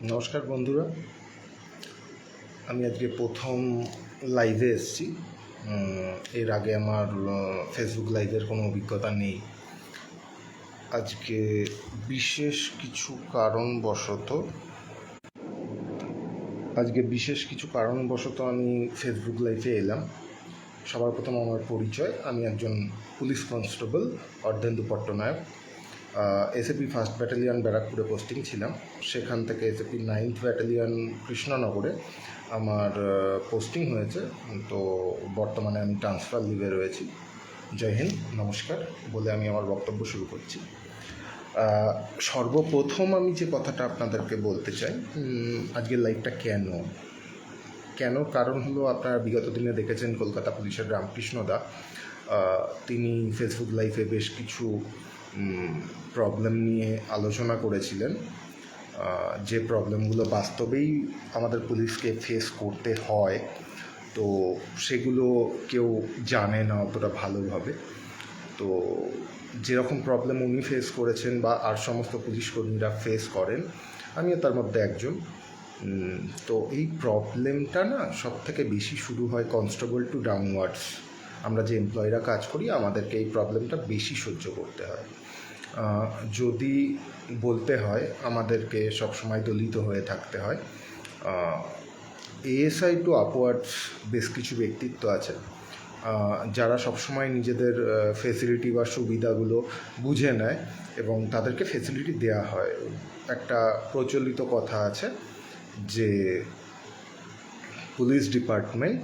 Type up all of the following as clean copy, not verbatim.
নমস্কার বন্ধুরা, আমি আজকে প্রথম লাইভে এসেছি। এর আগে আমার ফেসবুক লাইভের কোনো অভিজ্ঞতা নেই। আজকে বিশেষ কিছু কারণবশত আমি ফেসবুক লাইভে এলাম। সবার প্রথম আমার পরিচয়, আমি একজন police constable Ardhendu Patnaik. SAP first battalion ব্যারাকপুরে পোস্টিং ছিলাম, সেখান থেকে এসএপি 9th ব্যাটালিয়ন কৃষ্ণনগরে আমার পোস্টিং হয়েছে। তো বর্তমানে আমি ট্রান্সফার লিভে রয়েছি। জয় হিন্দ, নমস্কার বলে আমি আমার বক্তব্য শুরু করছি। সর্বপ্রথম আমি যে কথাটা আপনাদেরকে বলতে চাই, আজকের লাইভটা কেন কারণ হলো, আপনারা বিগত দিনে দেখেছেন কলকাতা পুলিশের রামকৃষ্ণ দা তিনি ফেসবুক লাইভে বেশ কিছু প্রবলেম নিয়ে আলোচনা করেছিলেন, যে প্রবলেমগুলো বাস্তবেই আমাদের পুলিশকে ফেস করতে হয়। তো সেগুলো কেউ জানে না অতটা ভালোভাবে। তো যেরকম প্রবলেম উনি ফেস করেছেন বা আর সমস্ত পুলিশ কর্মীরা ফেস করেন, আমিও তার মধ্যে একজন। তো এই প্রবলেমটা না সব থেকে বেশি শুরু হয় কনস্টেবল টু ডাউনওয়ার্ডস। আমরা যে এমপ্লয়িরা কাজ করি, আমাদেরকে এই প্রবলেমটা বেশি সহ্য করতে হয়। যদি বলতে হয়, আমাদেরকে সবসময় দলিত হয়ে থাকতে হয়। এএসআই টু আপওয়ার্ডস বেশ কিছু ব্যক্তিত্ব আছে যারা সবসময় নিজেদের ফেসিলিটি বা সুবিধাগুলো বুঝে নেয় এবং তাদেরকে ফেসিলিটি দেওয়া হয়। একটা প্রচলিত কথা আছে যে পুলিশ ডিপার্টমেন্ট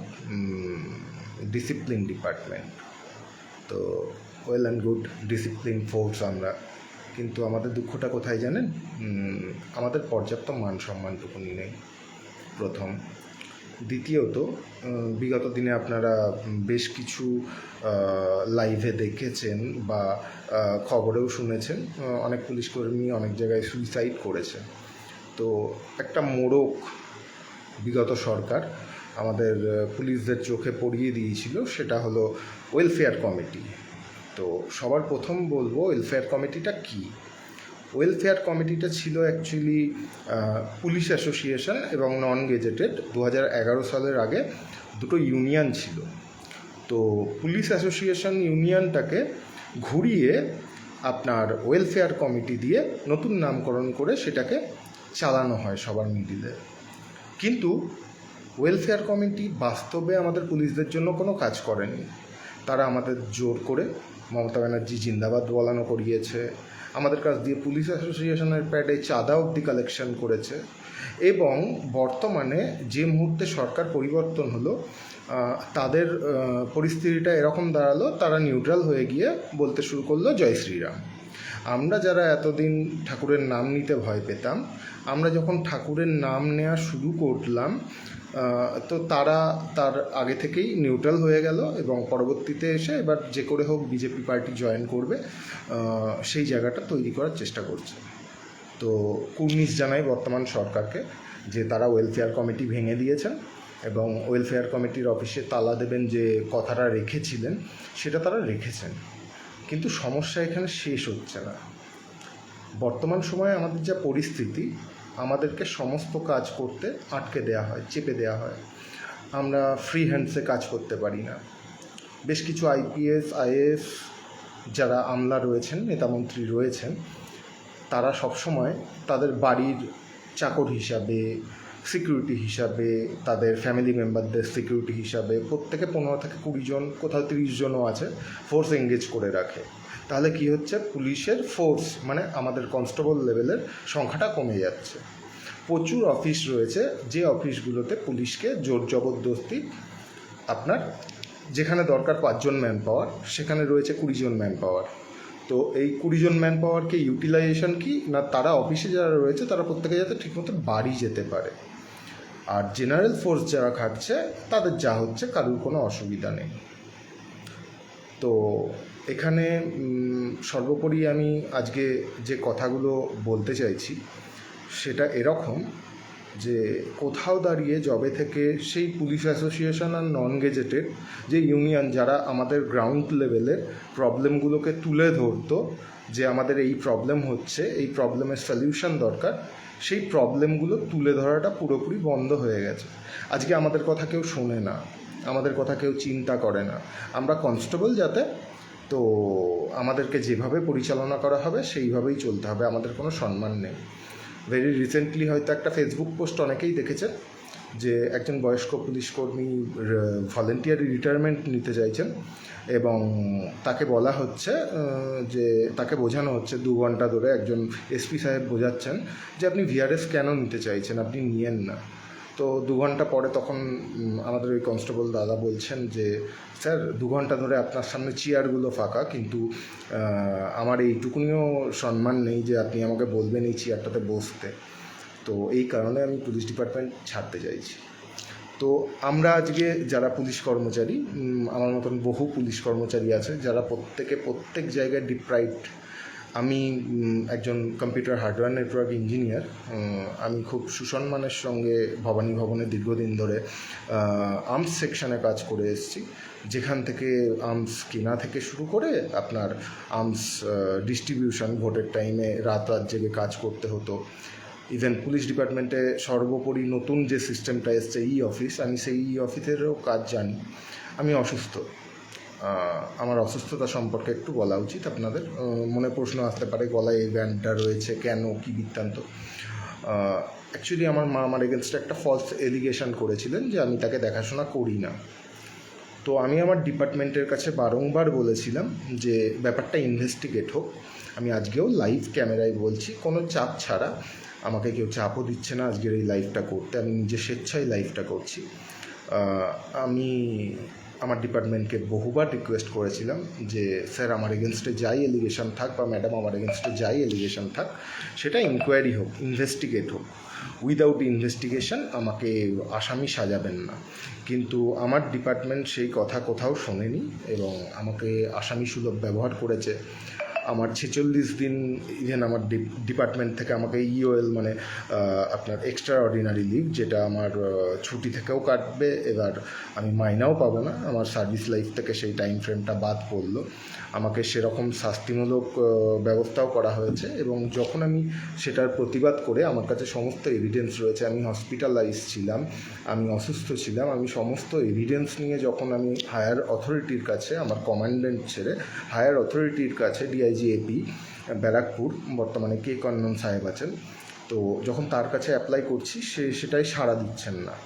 ডিসিপ্লিন ডিপার্টমেন্ট। তো well and good, discipline force আমরা, কিন্তু আমাদের দুঃখটা কোথায় জানেন? আমাদের পর্যাপ্ত মান সম্মানটুকুনি নেই, প্রথম। দ্বিতীয়ত, বিগত দিনে আপনারা বেশ কিছু লাইভে দেখেছেন বা খবরেও শুনেছেন, অনেক পুলিশকর্মী অনেক জায়গায় সুইসাইড করেছে। তো একটা মোড়ক বিগত সরকার আমাদের পুলিশদের চোখে পড়িয়ে দিয়েছিল, সেটা হলো ওয়েলফেয়ার কমিটি। তো সবার প্রথম বলবো, ওয়েলফেয়ার কমিটিটা কী? ওয়েলফেয়ার কমিটিটা ছিল অ্যাকচুয়ালি পুলিশ অ্যাসোসিয়েশন এবং নন গেজেটেড। 2011 সালের আগে দুটো ইউনিয়ন ছিল। তো পুলিশ অ্যাসোসিয়েশন ইউনিয়নটাকে ঘুরিয়ে আপনার ওয়েলফেয়ার কমিটি দিয়ে নতুন নামকরণ করে সেটাকে চালানো হয় সবার মিডিলে। কিন্তু ওয়েলফেয়ার কমিটি বাস্তবে আমাদের পুলিশদের জন্য কোনো কাজ করেনি। তারা আমাদের জোর করে মমতা ব্যানার্জি জিন্দাবাদ বলানো করিয়েছে, আমাদের কাছ দিয়ে পুলিশ অ্যাসোসিয়েশনের প্যাডে চাঁদা অবধি কালেকশন করেছে। এবং বর্তমানে যে মুহূর্তে সরকার পরিবর্তন হলো, তাদের পরিস্থিতিটা এরকম দাঁড়ালো, তারা নিউট্রাল হয়ে গিয়ে বলতে শুরু করলো জয় শ্রীরাম। আমরা যারা এতদিন ঠাকুরের নাম নিতে ভয় পেতাম, আমরা যখন ঠাকুরের নাম নেওয়া শুরু করলাম, তো তারা তার আগে থেকেই নিউট্রাল হয়ে গেল এবং পরবর্তীতে এসে এবার যে করে হোক বিজেপি পার্টি জয়েন করবে, সেই জায়গাটা তৈরি করার চেষ্টা করছে। তো কুর্নিশ জানাই বর্তমান সরকারকে যে তারা ওয়েলফেয়ার কমিটি ভেঙে দিয়েছেন এবং ওয়েলফেয়ার কমিটির অফিসে তালা দেবেন যে কথাটা রেখেছিলেন, সেটা তারা রেখেছেন। কিন্তু সমস্যা এখানে শেষ হচ্ছে না। বর্তমান সময়ে আমাদের যা পরিস্থিতি, আমাদেরকে সমস্ত কাজ করতে আটকে দেওয়া হয়, চেপে দেওয়া হয়। আমরা ফ্রি হ্যান্ডসে কাজ করতে পারি না। বেশ কিছু আইপিএস আইএএস যারা আমলা রয়েছেন, নেতামন্ত্রী রয়েছেন, তারা সবসময় তাদের বাড়ির চাকর হিসাবে, সিকিউরিটি হিসাবে, তাদের ফ্যামিলি মেম্বারদের সিকিউরিটি হিসাবে প্রত্যেকে 15 থেকে 20 জন, কোথাও 30 জনও আছে, ফোর্স এঙ্গেজ করে রাখে। তাহলে কি হচ্ছে? পুলিশের ফোর্স মানে আমাদের কনস্টেবল লেভেলের সংখ্যাটা কমে যাচ্ছে। প্রচুর অফিস রয়েছে যে অফিসগুলোতে পুলিশকে জোর জবরদস্তি, আপনার যেখানে দরকার 5 জন ম্যান পাওয়ার, সেখানে রয়েছে 20 জন ম্যান পাওয়ার। তো এই 20 জন ম্যান পাওয়ারকে ইউটিলাইজেশন কি না, তারা অফিসে যারা রয়েছে তারা প্রত্যেকে যাতে ঠিকমতো বাড়ি যেতে পারে, আর জেনারেল ফোর্স যারা খাটছে তাদের যা হচ্ছে কারোর কোনো অসুবিধা নেই। তো এখানে সর্বোপরি আমি আজকে যে কথাগুলো বলতে চাইছি সেটা এরকম যে কোথাও দাঁড়িয়ে যবে থেকে সেই পুলিশ অ্যাসোসিয়েশন আর নন গেজেটেড যে ইউনিয়ন যারা আমাদের গ্রাউন্ড লেভেলের প্রবলেমগুলোকে তুলে ধরতো, যে আমাদের এই প্রবলেম হচ্ছে, এই প্রবলেমের সলিউশন দরকার, সেই প্রবলেমগুলো তুলে ধরাটা পুরোপুরি বন্ধ হয়ে গেছে। আজকে আমাদের কথা কেউ শোনে না, আমাদের কথা কেউ চিন্তা করে না। আমরা কনস্টেবল যাতে, তো আমাদেরকে যেভাবে পরিচালনা করা হবে সেইভাবেই চলতে হবে, আমাদের কোনো সম্মান নেই। ভেরি রিসেন্টলি হয়তো একটা ফেসবুক পোস্ট অনেকেই দেখেছেন যে একজন বয়স্ক পুলিশ কর্মী ভলেন্টিয়ারি রিটায়ারমেন্ট নিতে চাইছেন এবং তাকে বলা হচ্ছে যে তাকে বোঝানো হচ্ছে 2 ঘন্টা ধরে একজন এসপি সাহেব বোঝাচ্ছেন যে আপনি ভিআরএস কেন নিতে চাইছেন, আপনি নিয়েন না। তো 2 ঘন্টা পরে তখন আমাদের ওই কনস্টেবল দাদা বলছেন যে স্যার 2 ঘন্টা ধরে আপনার সামনে চেয়ারগুলো ফাঁকা, কিন্তু আমার এইটুকুনিও সম্মান নেই যে আপনি আমাকে বলবেন এই চেয়ারটাতে বসতে। তো এই কারণে আমি পুলিশ ডিপার্টমেন্ট ছাড়তে চাইছি। তো আমরা আজকে যারা পুলিশ কর্মচারী, আমার মতন বহু পুলিশ কর্মচারী আছে যারা প্রত্যেক জায়গায় ডিপ্রাইভড। আমি একজন কম্পিউটার হার্ডওয়্যার নেটওয়ার্ক ইঞ্জিনিয়ার। আমি খুব সুসম্মানের সঙ্গে ভবানী ভবনে দীর্ঘদিন ধরে আর্মস সেকশনে কাজ করে এসেছি, যেখান থেকে আর্মস কেনা থেকে শুরু করে আপনার আর্মস ডিস্ট্রিবিউশন, ভোটের টাইমে রাত জেগে কাজ করতে হতো। ইভেন পুলিশ ডিপার্টমেন্টে সর্বোপরি নতুন যে সিস্টেমটা এসছে ই অফিস, আমি সেই ই অফিসেরও কাজ জানি। আমি অসুস্থ, আমার অসুস্থতা সম্পর্কে একটু বলা উচিত আপনাদের। মনে প্রশ্ন আসতে পারে গলায় এই ব্যান্ডটা রয়েছে কেন, কী বৃত্তান্ত। অ্যাকচুয়ালি আমার মা আমার এগেনস্টে একটা ফলস এলিগেশন করেছিলেন যে আমি তাকে দেখাশোনা করি না। তো আমি আমার ডিপার্টমেন্টের কাছে বারংবার বলেছিলাম যে ব্যাপারটা ইনভেস্টিগেট হোক। আমি আজকেও লাইভ ক্যামেরায় বলছি, কোনো চাপ ছাড়া, আমাকে কেউ চাপও দিচ্ছে না আজকের এই লাইভটা করতে, আমি নিজে স্বেচ্ছায় লাইভটা করছি। আমি আমার ডিপার্টমেন্টকে বহুবার রিকোয়েস্ট করেছিলাম যে স্যার আমার এগেনস্টে যাই এলিগেশন থাক, বা ম্যাডাম আমার এগেনস্টে যাই এলিগেশন থাক, সেটা ইনকোয়ারি হোক, ইনভেস্টিগেট হোক। উইদাউট ইনভেস্টিগেশন আমাকে আসামি সাজাবেন না। কিন্তু আমার ডিপার্টমেন্ট সেই কথা কোথাও শোনেনি এবং আমাকে আসামি সুলভ ব্যবহার করেছে। আমার 46 দিন ইভেন আমার ডিপার্টমেন্ট থেকে আমাকে ইওএল মানে আপনার এক্সট্রা অর্ডিনারি লিভ, যেটা আমার ছুটি থেকেও কাটবে, এবার আমি মাইনাও পাবো না, আমার সার্ভিস লাইফ থেকে সেই টাইম ফ্রেমটা বাদ পড়লো। আমাকে সেরকম শাস্তিমূলক ব্যবস্থাও করা হয়েছে এবং যখন আমি সেটার প্রতিবাদ করে, আমার কাছে সমস্ত এভিডেন্স রয়েছে, আমি হসপিটালাইজ ছিলাম, আমি অসুস্থ ছিলাম, আমি সমস্ত এভিডেন্স নিয়ে যখন আমি হায়ার অথরিটির কাছে, আমার কমান্ডেন্ট ছেড়ে হায়ার অথরিটির কাছে, ডিআইজিএপি ব্যারাকপুর, বর্তমানে কে কন্নন সাহেব আছেন, তো যখন তার কাছে অ্যাপ্লাই করছি সেটাই সাড়া দিচ্ছেন না।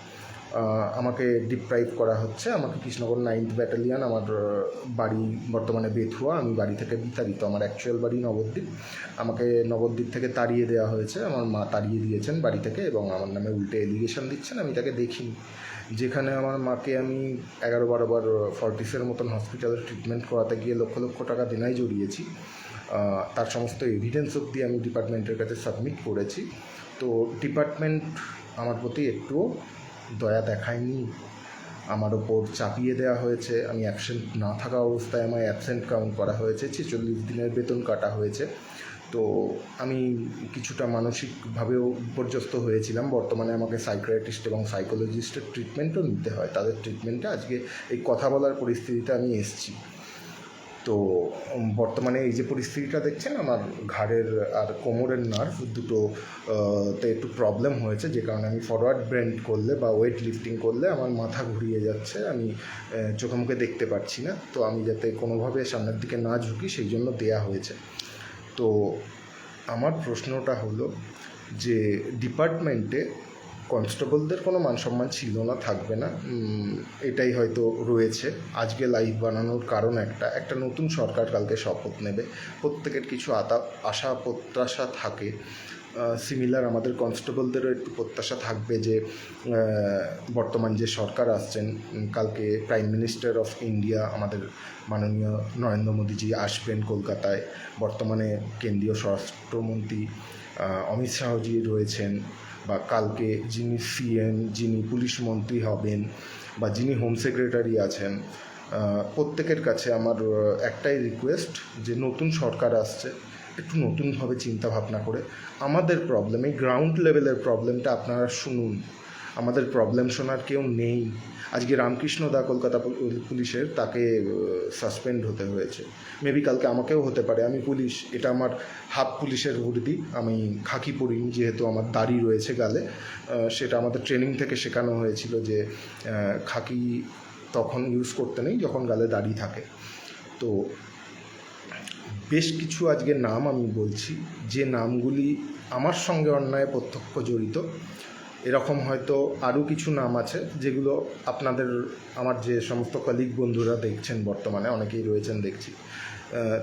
আমাকে ডিপ্রাইভ করা হচ্ছে। আমাকে কৃষ্ণনগর 9th ব্যাটালিয়ান, আমার বাড়ি বর্তমানে বেথুয়া, আমি বাড়ি থেকে বিতাড়িত, আমার অ্যাকচুয়াল বাড়ি নবদ্বীপ। আমাকে নবদ্বীপ থেকে তাড়িয়ে দেওয়া হয়েছে, আমার মা তাড়িয়ে দিয়েছেন বাড়ি থেকে এবং আমার নামে উল্টে এলিগেশন দিচ্ছেন, আমি তাকে দেখিনি। যেখানে আমার মাকে আমি 11-12 বার ফর্টিসের মতন হসপিটালে ট্রিটমেন্ট করাতে গিয়ে লক্ষ লক্ষ টাকা দেনায় জড়িয়েছি, তার সমস্ত এভিডেন্স অবধি আমি ডিপার্টমেন্টের কাছে সাবমিট করেছি। তো ডিপার্টমেন্ট আমার প্রতি একটুও দয়া দেখায়নি, আমার ওপর চাপিয়ে দেওয়া হয়েছে। আমি অ্যাবসেন্ট না থাকা অবস্থায় আমায় অ্যাবসেন্ট কাউন্ট করা হয়েছে, 46 দিনের বেতন কাটা হয়েছে। তো আমি কিছুটা মানসিকভাবেও বিপর্যস্ত হয়েছিলাম। বর্তমানে আমাকে সাইকিয়াট্রিস্ট এবং সাইকোলজিস্টের ট্রিটমেন্টও নিতে হয়, তাদের ট্রিটমেন্টে আজকে এই কথা বলার পরিস্থিতিতে আমি এসেছি। তো বর্তমানে এই যে পরিস্থিতিটা দেখছেন, আমার ঘাড়ের আর কোমরের নার্ভ দুটোতে একটু প্রবলেম হয়েছে, যে কারণে আমি ফরওয়ার্ড বেন্ড করলে বা ওয়েট লিফটিং করলে আমার মাথা ঘুরিয়ে যাচ্ছে, আমি চোখে মুখে দেখতে পাচ্ছি না। তো আমি যাতে কোনোভাবে সামনের দিকে না ঝুঁকি সেই জন্য দেয়া হয়েছে। তো আমার প্রশ্নটা হলো যে ডিপার্টমেন্টে কনস্টেবলদের কোনো মান সম্মান ছিল না, থাকবে না, এটাই হয়তো রয়েছে। আজকে লাইভ বানানোর কারণ একটা নতুন সরকার কালকে শপথ নেবে, প্রত্যেকের কিছু আশা প্রত্যাশা থাকে। সিমিলার আমাদের কনস্টেবলদেরও একটু প্রত্যাশা থাকবে যে বর্তমান যে সরকার আসছেন, কালকে প্রাইম মিনিস্টার অফ ইন্ডিয়া আমাদের মাননীয় নরেন্দ্র মোদীজি আসবেন কলকাতায়, বর্তমানে কেন্দ্রীয় স্বরাষ্ট্রমন্ত্রী অমিত শাহজি রয়েছেন, বা কালকে যিনি সিএম, যিনি পুলিশ মন্ত্রী হবেন, বা যিনি হোম সেক্রেটারি আছেন, প্রত্যেকের কাছে আমার একটাই রিকোয়েস্ট যে নতুন সরকার আসছে, একটু নতুনভাবে চিন্তা ভাবনা করে আমাদের প্রবলেম, এই গ্রাউন্ড লেভেলের প্রবলেমটা আপনারা শুনুন। আমাদের প্রবলেম শোনার কেউ নেই। আজকে রামকৃষ্ণ দা কলকাতা পুলিশের, তাকে সাসপেন্ড হতে হয়েছে। মেবি কালকে আমাকেও হতে পারে। আমি পুলিশ, এটা আমার হাফ পুলিশের বর্দি, আমি খাকি পরিনি যেহেতু আমার দাড়ি রয়েছে গালে। সেটা আমাদের ট্রেনিং থেকে শেখানো হয়েছিল যে খাকি তখন ইউজ করতে নেই যখন গালে দাড়ি থাকে। তো বেশ কিছু আজকে নাম আমি বলছি, যে নামগুলি আমার সঙ্গে অন্যায় প্রত্যক্ষ জড়িত। এরকম হয়তো আরও কিছু নাম আছে যেগুলো আপনাদের, আমার যে সমস্ত কলিগ বন্ধুরা দেখছেন বর্তমানে, অনেকেই রয়েছেন দেখছি,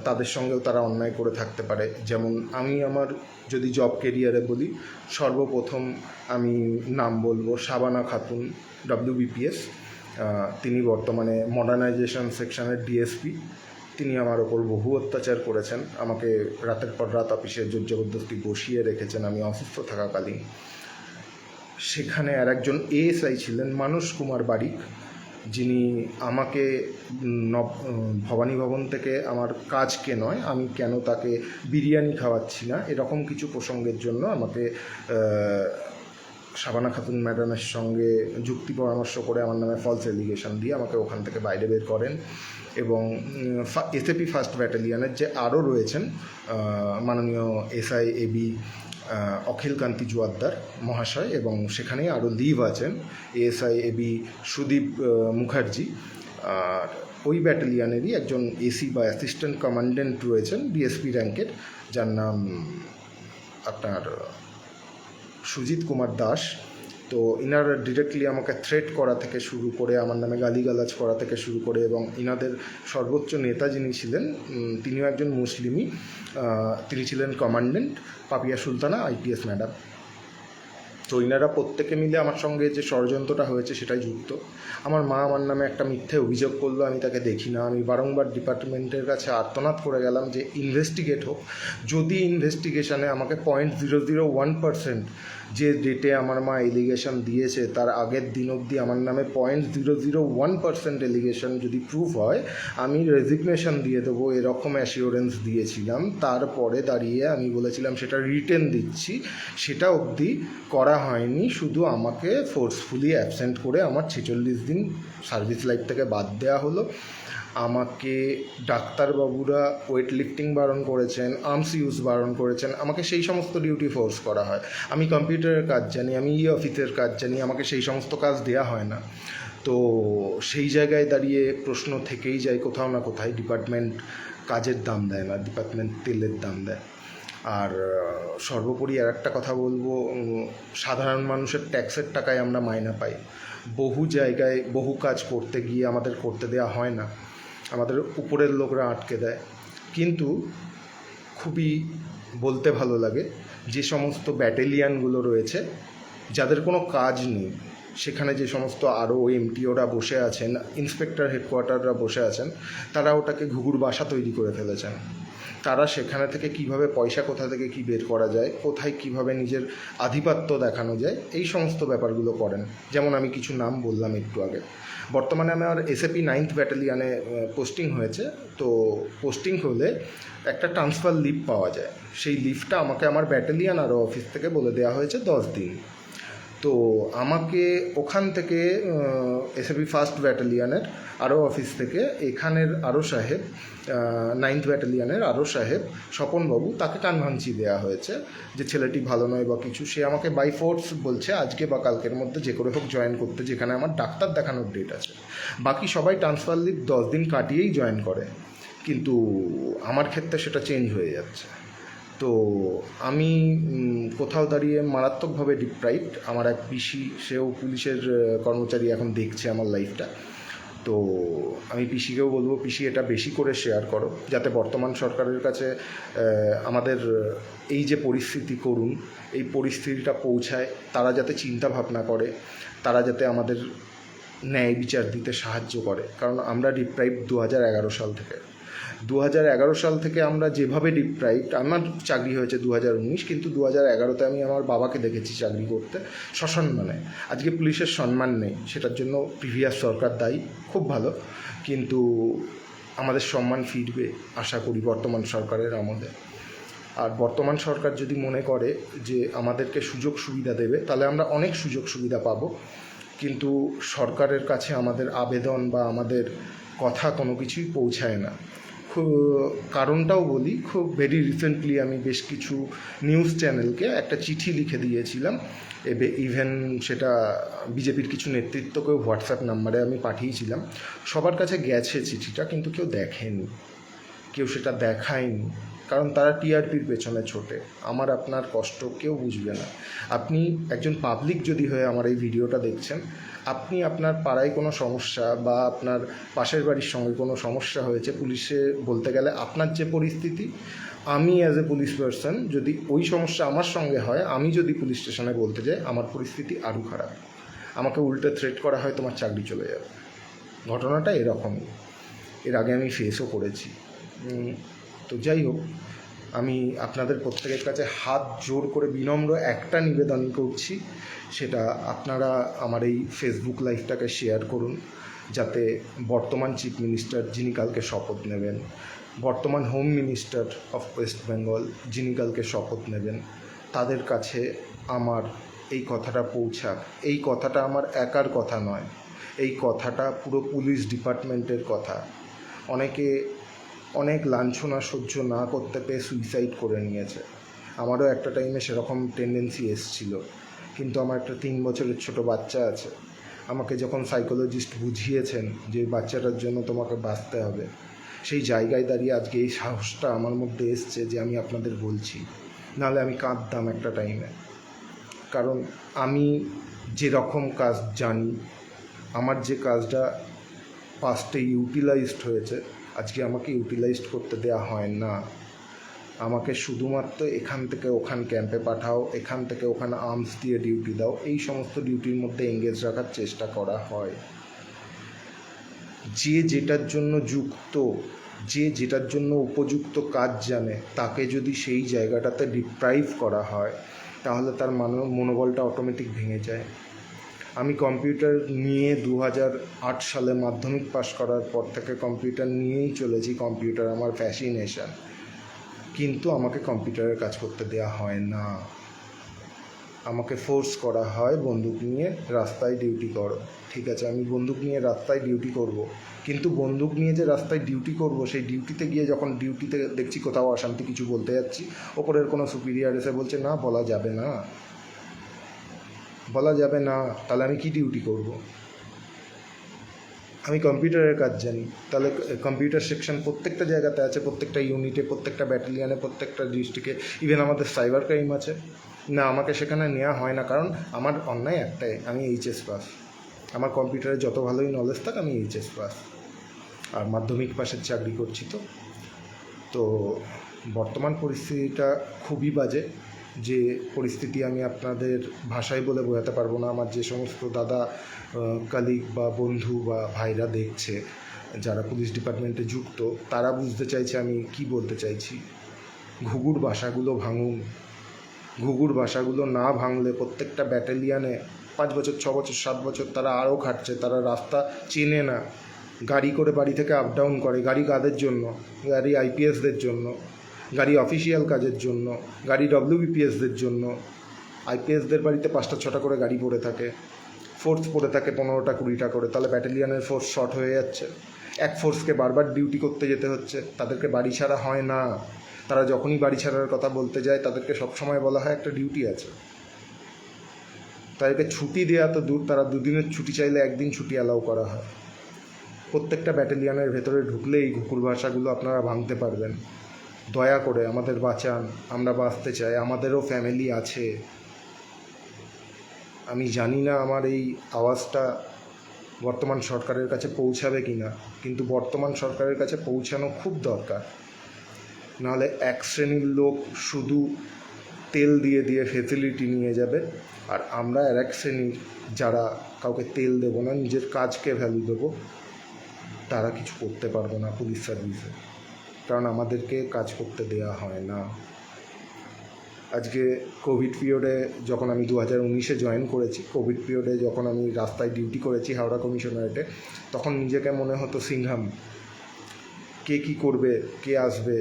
তাদের সঙ্গেও তারা অন্যায় করে থাকতে পারে। যেমন আমি আমার যদি জব কেরিয়ারে বলি, সর্বপ্রথম আমি নাম বলবো শাবানা খাতুন, WBPS। তিনি বর্তমানে মডার্নাইজেশন সেকশনের ডিএসপি। তিনি আমার ওপর বহু অত্যাচার করেছেন, আমাকে রাতের পর রাত অফিসে জোর জবরদস্তি বসিয়ে রেখেছেন আমি অসুস্থ থাকাকালীন। সেখানে আর একজন ASI ছিলেন মানস কুমার বারিক, যিনি আমাকে ভবানী ভবন থেকে আমার কাজকে নয়, আমি কেন তাকে বিরিয়ানি খাওয়াচ্ছি না, এরকম কিছু প্রসঙ্গের জন্য আমাকে শাবানা খাতুন ম্যাডামের সঙ্গে যুক্তি পরামর্শ করে আমার নামে ফলস এলিগেশন দিয়ে আমাকে ওখান থেকে বাইরে বের করেন। এবং SAP ফার্স্ট ব্যাটালিয়নের যে আরও রয়েছেন মাননীয় SI AB অখিল কান্তি জোয়ারদার মহাশয়, এবং সেখানেই আরও লিভ আছেন ASI AB সুদীপ মুখার্জি। আর ওই ব্যাটালিয়নেরই একজন AC বা অ্যাসিস্ট্যান্ট কমান্ড্যান্ট রয়েছেন DSP র্যাঙ্কের, যার নাম আপনার সুজিত কুমার দাস। তো ইনারা ডিরেক্টলি আমাকে থ্রেট করা থেকে শুরু করে, আমার নামে গালিগালাজ করা থেকে শুরু করে, এবং ইনাদের সর্বোচ্চ নেতা যিনি ছিলেন তিনিও একজন মুসলিমই, তিনি ছিলেন commandant Papiya Sultana IPS madam. তো ইনারা প্রত্যেকে মিলে আমার সঙ্গে যে ষড়যন্ত্রটা হয়েছে সেটাই যুক্ত। আমার মা আমার নামে একটা মিথ্যে অভিযোগ করলো, আমি তাকে দেখি না। আমি বারংবার ডিপার্টমেন্টের কাছে আর্তনাদ করে গেলাম যে ইনভেস্টিগেট হোক। যদি ইনভেস্টিগেশনে আমাকে 0.001% যে ডেটে আমার মা এলিগেশন দিয়েছে তার আগের দিন অবধি আমার নামে 0.001% এলিগেশন যদি প্রুফ হয়, আমি রেজিগনেশন দিয়ে দেবো, এরকম অ্যাসিওরেন্স দিয়েছিলাম। তারপরে দাঁড়িয়ে আমি বলেছিলাম সেটা রিটেন দিচ্ছি, সেটা অবধি করা হয়নি। শুধু আমাকে ফোর্সফুলি অ্যাবসেন্ট করে আমার 46 দিন সার্ভিস লাইফ থেকে বাদ দেওয়া হলো। আমাকে ডাক্তারবাবুরা ওয়েট লিফটিং বারণ করেছেন, আর্মস ইউজ বারণ করেছেন, আমাকে সেই সমস্ত ডিউটি ফোর্স করা হয়। আমি কম্পিউটারের কাজ জানি, আমি অফিসের কাজ জানি, আমাকে সেই সমস্ত কাজ দেওয়া হয় না। তো সেই জায়গায় দাঁড়িয়ে প্রশ্ন থেকেই যায় কোথাও না কোথায়, ডিপার্টমেন্ট কাজের দাম দেয় না, ডিপার্টমেন্ট তেলের দাম দেয়। আর সর্বোপরি আর একটা কথা বলবো, সাধারণ মানুষের ট্যাক্সের টাকায় আমরা মাইনা পাই। বহু জায়গায় বহু কাজ করতে গিয়ে আমাদের করতে দেওয়া হয় না, আমাদের উপরের লোকরা আটকে দেয়। কিন্তু খুবই বলতে ভালো লাগে, যে সমস্ত ব্যাটালিয়ানগুলো রয়েছে যাদের কোনো কাজ নেই, সেখানে যে সমস্ত আরও MTOরা বসে আছেন, ইন্সপেক্টর হেডকোয়ার্টাররা বসে আছেন, তারা ওটাকে ঘুঘুর বাসা তৈরি করে ফেলেছেন। তারা সেখানে থেকে কিভাবে পয়সা কোথা থেকে কী বের করা যায়, কোথায় কিভাবে নিজের আধিপত্য দেখানো যায়, এই সমস্ত ব্যাপারগুলো করেন। যেমন আমি কিছু নাম বললাম একটু আগে। বর্তমানে আমার SAP 9th ব্যাটালিয়নে পোস্টিং হয়েছে। তো পোস্টিং হলে একটা ট্রান্সফার লিভ পাওয়া যায়, সেই লিভটা আমাকে আমার ব্যাটালিয়ন আরও অফিস থেকে বলে দেওয়া হয়েছে 10 দিন। তো আমাকে ওখান থেকে SAP ফার্স্ট ব্যাটালিয়নের আরও অফিস থেকে এখানের আরও সাহেব, 9th ব্যাটালিয়নের আরও সাহেব স্বপনবাবু, তাকে কানভাঞ্চি দেওয়া হয়েছে যে ছেলেটি ভালো নয় বা কিছু। সে আমাকে বাই ফোর্স বলছে আজকে বা কালকের মধ্যে যে করে হোক জয়েন করতে, যেখানে আমার ডাক্তার দেখানোর ডেট আছে। বাকি সবাই ট্রান্সফার লিভ 10 দিন কাটিয়েই জয়েন করে, কিন্তু আমার ক্ষেত্রে সেটা চেঞ্জ হয়ে যাচ্ছে। তো আমি কোথাও দাঁড়িয়ে মারাত্মকভাবে ডিপ্রাইভড। আমার এক পিসি, সেও পুলিশের কর্মচারী, এখন দেখছে আমার লাইফটা। তো আমি পিসিকেও বলবো, পিসি এটা বেশি করে শেয়ার করো, যাতে বর্তমান সরকারের কাছে আমাদের এই যে পরিস্থিতি করুন, এই পরিস্থিতিটা পৌঁছায়, তারা যাতে চিন্তা ভাবনা করে, তারা যাতে আমাদের ন্যায় বিচার দিতে সাহায্য করে। কারণ আমরা ডিপ্রাইভড 2011 সাল থেকে। 2011 সাল থেকে আমরা যেভাবে ডিপ্রাইভড, আমার চাকরি হয়েছে 2019, কিন্তু 2011-তে আমি আমার বাবাকে দেখেছি চাকরি করতে সসম্মানে। আজকে পুলিশের সম্মান নেই, সেটার জন্য প্রিভিয়াস সরকার দায়ী, খুব ভালো, কিন্তু আমাদের সম্মান ফিরবে আশা করি বর্তমান সরকারের আমলে। আর বর্তমান সরকার যদি মনে করে যে আমাদেরকে সুযোগ সুবিধা দেবে, তাহলে আমরা অনেক সুযোগ সুবিধা পাবো, কিন্তু সরকারের কাছে আমাদের আবেদন বা আমাদের কথা কোনো কিছুই পৌঁছায় না। কারণটাও বলি, খুব ভেরি রিসেন্টলি আমি বেশ কিছু নিউজ চ্যানেলকে একটা চিঠি লিখে দিয়েছিলাম, ইভেন সেটা বিজেপির কিছু নেতৃত্বকেও হোয়াটসঅ্যাপ নাম্বারে আমি পাঠিয়েছিলাম। সবার কাছে গেছে চিঠিটা, কিন্তু কেউ দেখেনি, কেউ সেটা দেখায়নি, কারণ তারা টিআরপির পেছনে ছোটে। আমার আপনার কষ্ট কেউ বুঝবে না। আপনি একজন পাবলিক যদি হয়ে আমার এই ভিডিওটা দেখছেন, আপনি আপনার পাড়ায় কোনো সমস্যা বা আপনার পাশের বাড়ির সঙ্গে কোনো সমস্যা হয়েছে, পুলিশে বলতে গেলে আপনার যে পরিস্থিতি, আমি অ্যাজ এ পুলিশ পার্সন যদি ওই সমস্যা আমার সঙ্গে হয়, আমি যদি পুলিশ স্টেশনে বলতে যাই, আমার পরিস্থিতি আরও খারাপ। আমাকে উল্টে থ্রেট করা হয়, তোমার চাকরি চলে যাবে। ঘটনাটা এরকমই, এর আগে আমি ফেসও করেছি। তো যাই হোক, আমি আপনাদের প্রত্যেকের কাছে হাত জোর করে বিনম্র একটা নিবেদন করছি, সেটা আপনারা আমার এই ফেসবুক লাইভটাকে শেয়ার করুন, যাতে বর্তমান চিফ মিনিস্টার, যিনি কালকে শপথ নেবেন, বর্তমান home minister of West Bengal, যিনি কালকে শপথ নেবেন, তাদের কাছে আমার এই কথাটা পৌঁছাক। এই কথাটা আমার একার কথা নয়, এই কথাটা পুরো পুলিশ ডিপার্টমেন্টের কথা। অনেকে অনেক লাঞ্ছনা সহ্য না করতে পেরে সুইসাইড করে নিয়েছে। আমারও একটা টাইমে সেরকম টেন্ডেন্সি এসছিল, কিন্তু আমার একটা 3 বছরের ছোট বাচ্চা আছে। আমাকে যখন সাইকোলজিস্ট বুঝিয়েছেন যে বাচ্চাটার জন্য তোমাকে বাঁচতে হবে, সেই জায়গায় দাঁড়িয়ে আজকে এই সাহসটা আমার মধ্যে এসছে যে আমি আপনাদের বলছি, নাহলে আমি কাঁদতাম একটা টাইমে। কারণ আমি যেরকম কাজ জানি, আমার যে কাজটা পাস্টে ইউটিলাইজড হয়েছে, আজকে আমাকে ইউটিলাইজড করতে দেওয়া হয় না। আমাকে শুধুমাত্র এখান থেকে ওখান ক্যাম্পে পাঠাও, এখান থেকে ওখানে আর্মস দিয়ে ডিউটি দাও, এই সমস্ত ডিউটির মধ্যে এঙ্গেজ রাখার চেষ্টা করা হয়। যে যেটার জন্য যুক্ত, যে যেটার জন্য উপযুক্ত কাজ জানে, তাকে যদি সেই জায়গাটাতে ডিপ্রাইভ করা হয়, তাহলে তার মনোবলটা অটোমেটিক ভেঙে যায়। আমি কম্পিউটার নিয়ে 2008 সালে মাধ্যমিক পাশ করার পর থেকে কম্পিউটার নিয়েই চলেছি, কম্পিউটার আমার ফ্যাসিনেশন, কিন্তু আমাকে কম্পিউটারের কাজ করতে দেওয়া হয় না। আমাকে ফোর্স করা হয় বন্দুক নিয়ে রাস্তায় ডিউটি করো। ঠিক আছে, আমি বন্দুক নিয়ে রাস্তায় ডিউটি করব, কিন্তু বন্দুক নিয়ে যে রাস্তায় ডিউটি করব, সেই ডিউটিতে গিয়ে যখন ডিউটিতে দেখছি কোথাও অশান্তি কিছু বলতে যাচ্ছি, ওপরের কোনো সুপিরিয়ার এসে বলছে না বলা যাবে না, বলা যাবে না, তাহলে আমি কি ডিউটি করব? আমি কম্পিউটারের কাজ জানি, তাহলে কম্পিউটার সেকশন প্রত্যেকটা জায়গাতে আছে, প্রত্যেকটা ইউনিটে, প্রত্যেকটা ব্যাটালিয়ানে, প্রত্যেকটা ডিস্ট্রিক্টে, ইভেন আমাদের সাইবার ক্রাইম আছে না। আমাকে সেখানে নেওয়া হয় না, কারণ আমার অন্যায় একটাই, আমি এইচএস পাস। আমার কম্পিউটারে যত ভালোই নলেজ থাক, আমি এইচএস পাস, আর মাধ্যমিক পাশের চাকরি করছি। তো বর্তমান পরিস্থিতিটা খুবই বাজে, যে পরিস্থিতি আমি আপনাদের ভাষায় বলে বোঝাতে পারবো না। আমার যে সমস্ত দাদা কালিগ বা বন্ধু বা ভাইরা দেখছে, যারা পুলিশ ডিপার্টমেন্টে যুক্ত, তারা বুঝতে চাইছে আমি কি বলতে চাইছি। ঘুঘুর বাসাগুলো ভাঙুন। ঘুঘুর বাসাগুলো না ভাঙলে প্রত্যেকটা ব্যাটালিয়ানে 5 বছর, 6 বছর, 7 বছর তারা আরও খাটছে, তারা রাস্তা চেনে না, গাড়ি করে বাড়ি থেকে আপ ডাউন করে। গাড়ি কাদের জন্য? গাড়ি আইপিএসদের জন্য, গাড়ি অফিসিয়াল কাজের জন্য, গাড়ি ডব্লিউবিপিএসদের জন্য। আইপিএসদের বাড়িতে 5টা 6টা করে গাড়ি পড়ে থাকে, ফোর্স পড়ে থাকে 15টা 20টা করে, তাহলে ব্যাটালিয়ানের ফোর্স শর্ট হয়ে যাচ্ছে। এক ফোর্সকে বারবার ডিউটি করতে যেতে হচ্ছে, তাদেরকে বাড়ি ছাড়া হয় না। তারা যখনই বাড়ি ছাড়ার কথা বলতে যায়, তাদেরকে সবসময় বলা হয় একটা ডিউটি আছে। তাদেরকে ছুটি দেওয়া তো দূর, তারা 2 দিনের ছুটি চাইলে 1 দিন ছুটি অ্যালাউ করা হয়। প্রত্যেকটা ব্যাটালিয়ানের ভেতরে ঢুকলে এই ঘুঘুর ভাষাগুলো আপনারা ভাঙতে পারবেন। দয়া করে আমাদের বাঁচান, আমরা বাঁচতে চাই, আমাদেরও ফ্যামিলি আছে। আমি জানি না আমার এই আওয়াজটা বর্তমান সরকারের কাছে পৌঁছাবে কি না, কিন্তু বর্তমান সরকারের কাছে পৌঁছানো খুব দরকার। নাহলে এক শ্রেণীর লোক শুধু তেল দিয়ে দিয়ে ফেসিলিটি নিয়ে যাবে, আর আমরা আর এক শ্রেণীর, যারা কাউকে তেল দেবো না, নিজের কাজকে ভ্যালু দেবো, তারা কিছু করতে পারবো না পুলিশ সার্ভিসে, কারণ আমাদেরকে কাজ করতে দেওয়া হয় না। আজকে কোভিড পিরিয়ডে যখন আমি 2019-এ জয়েন করেছি, কোভিড পিরিয়ডে যখন আমি রাস্তায় ডিউটি করেছি হাওড়া কমিশনারেটে, তখন নিজেকে মনে হতো সিংহাম। কে কী করবে, কে আসবে,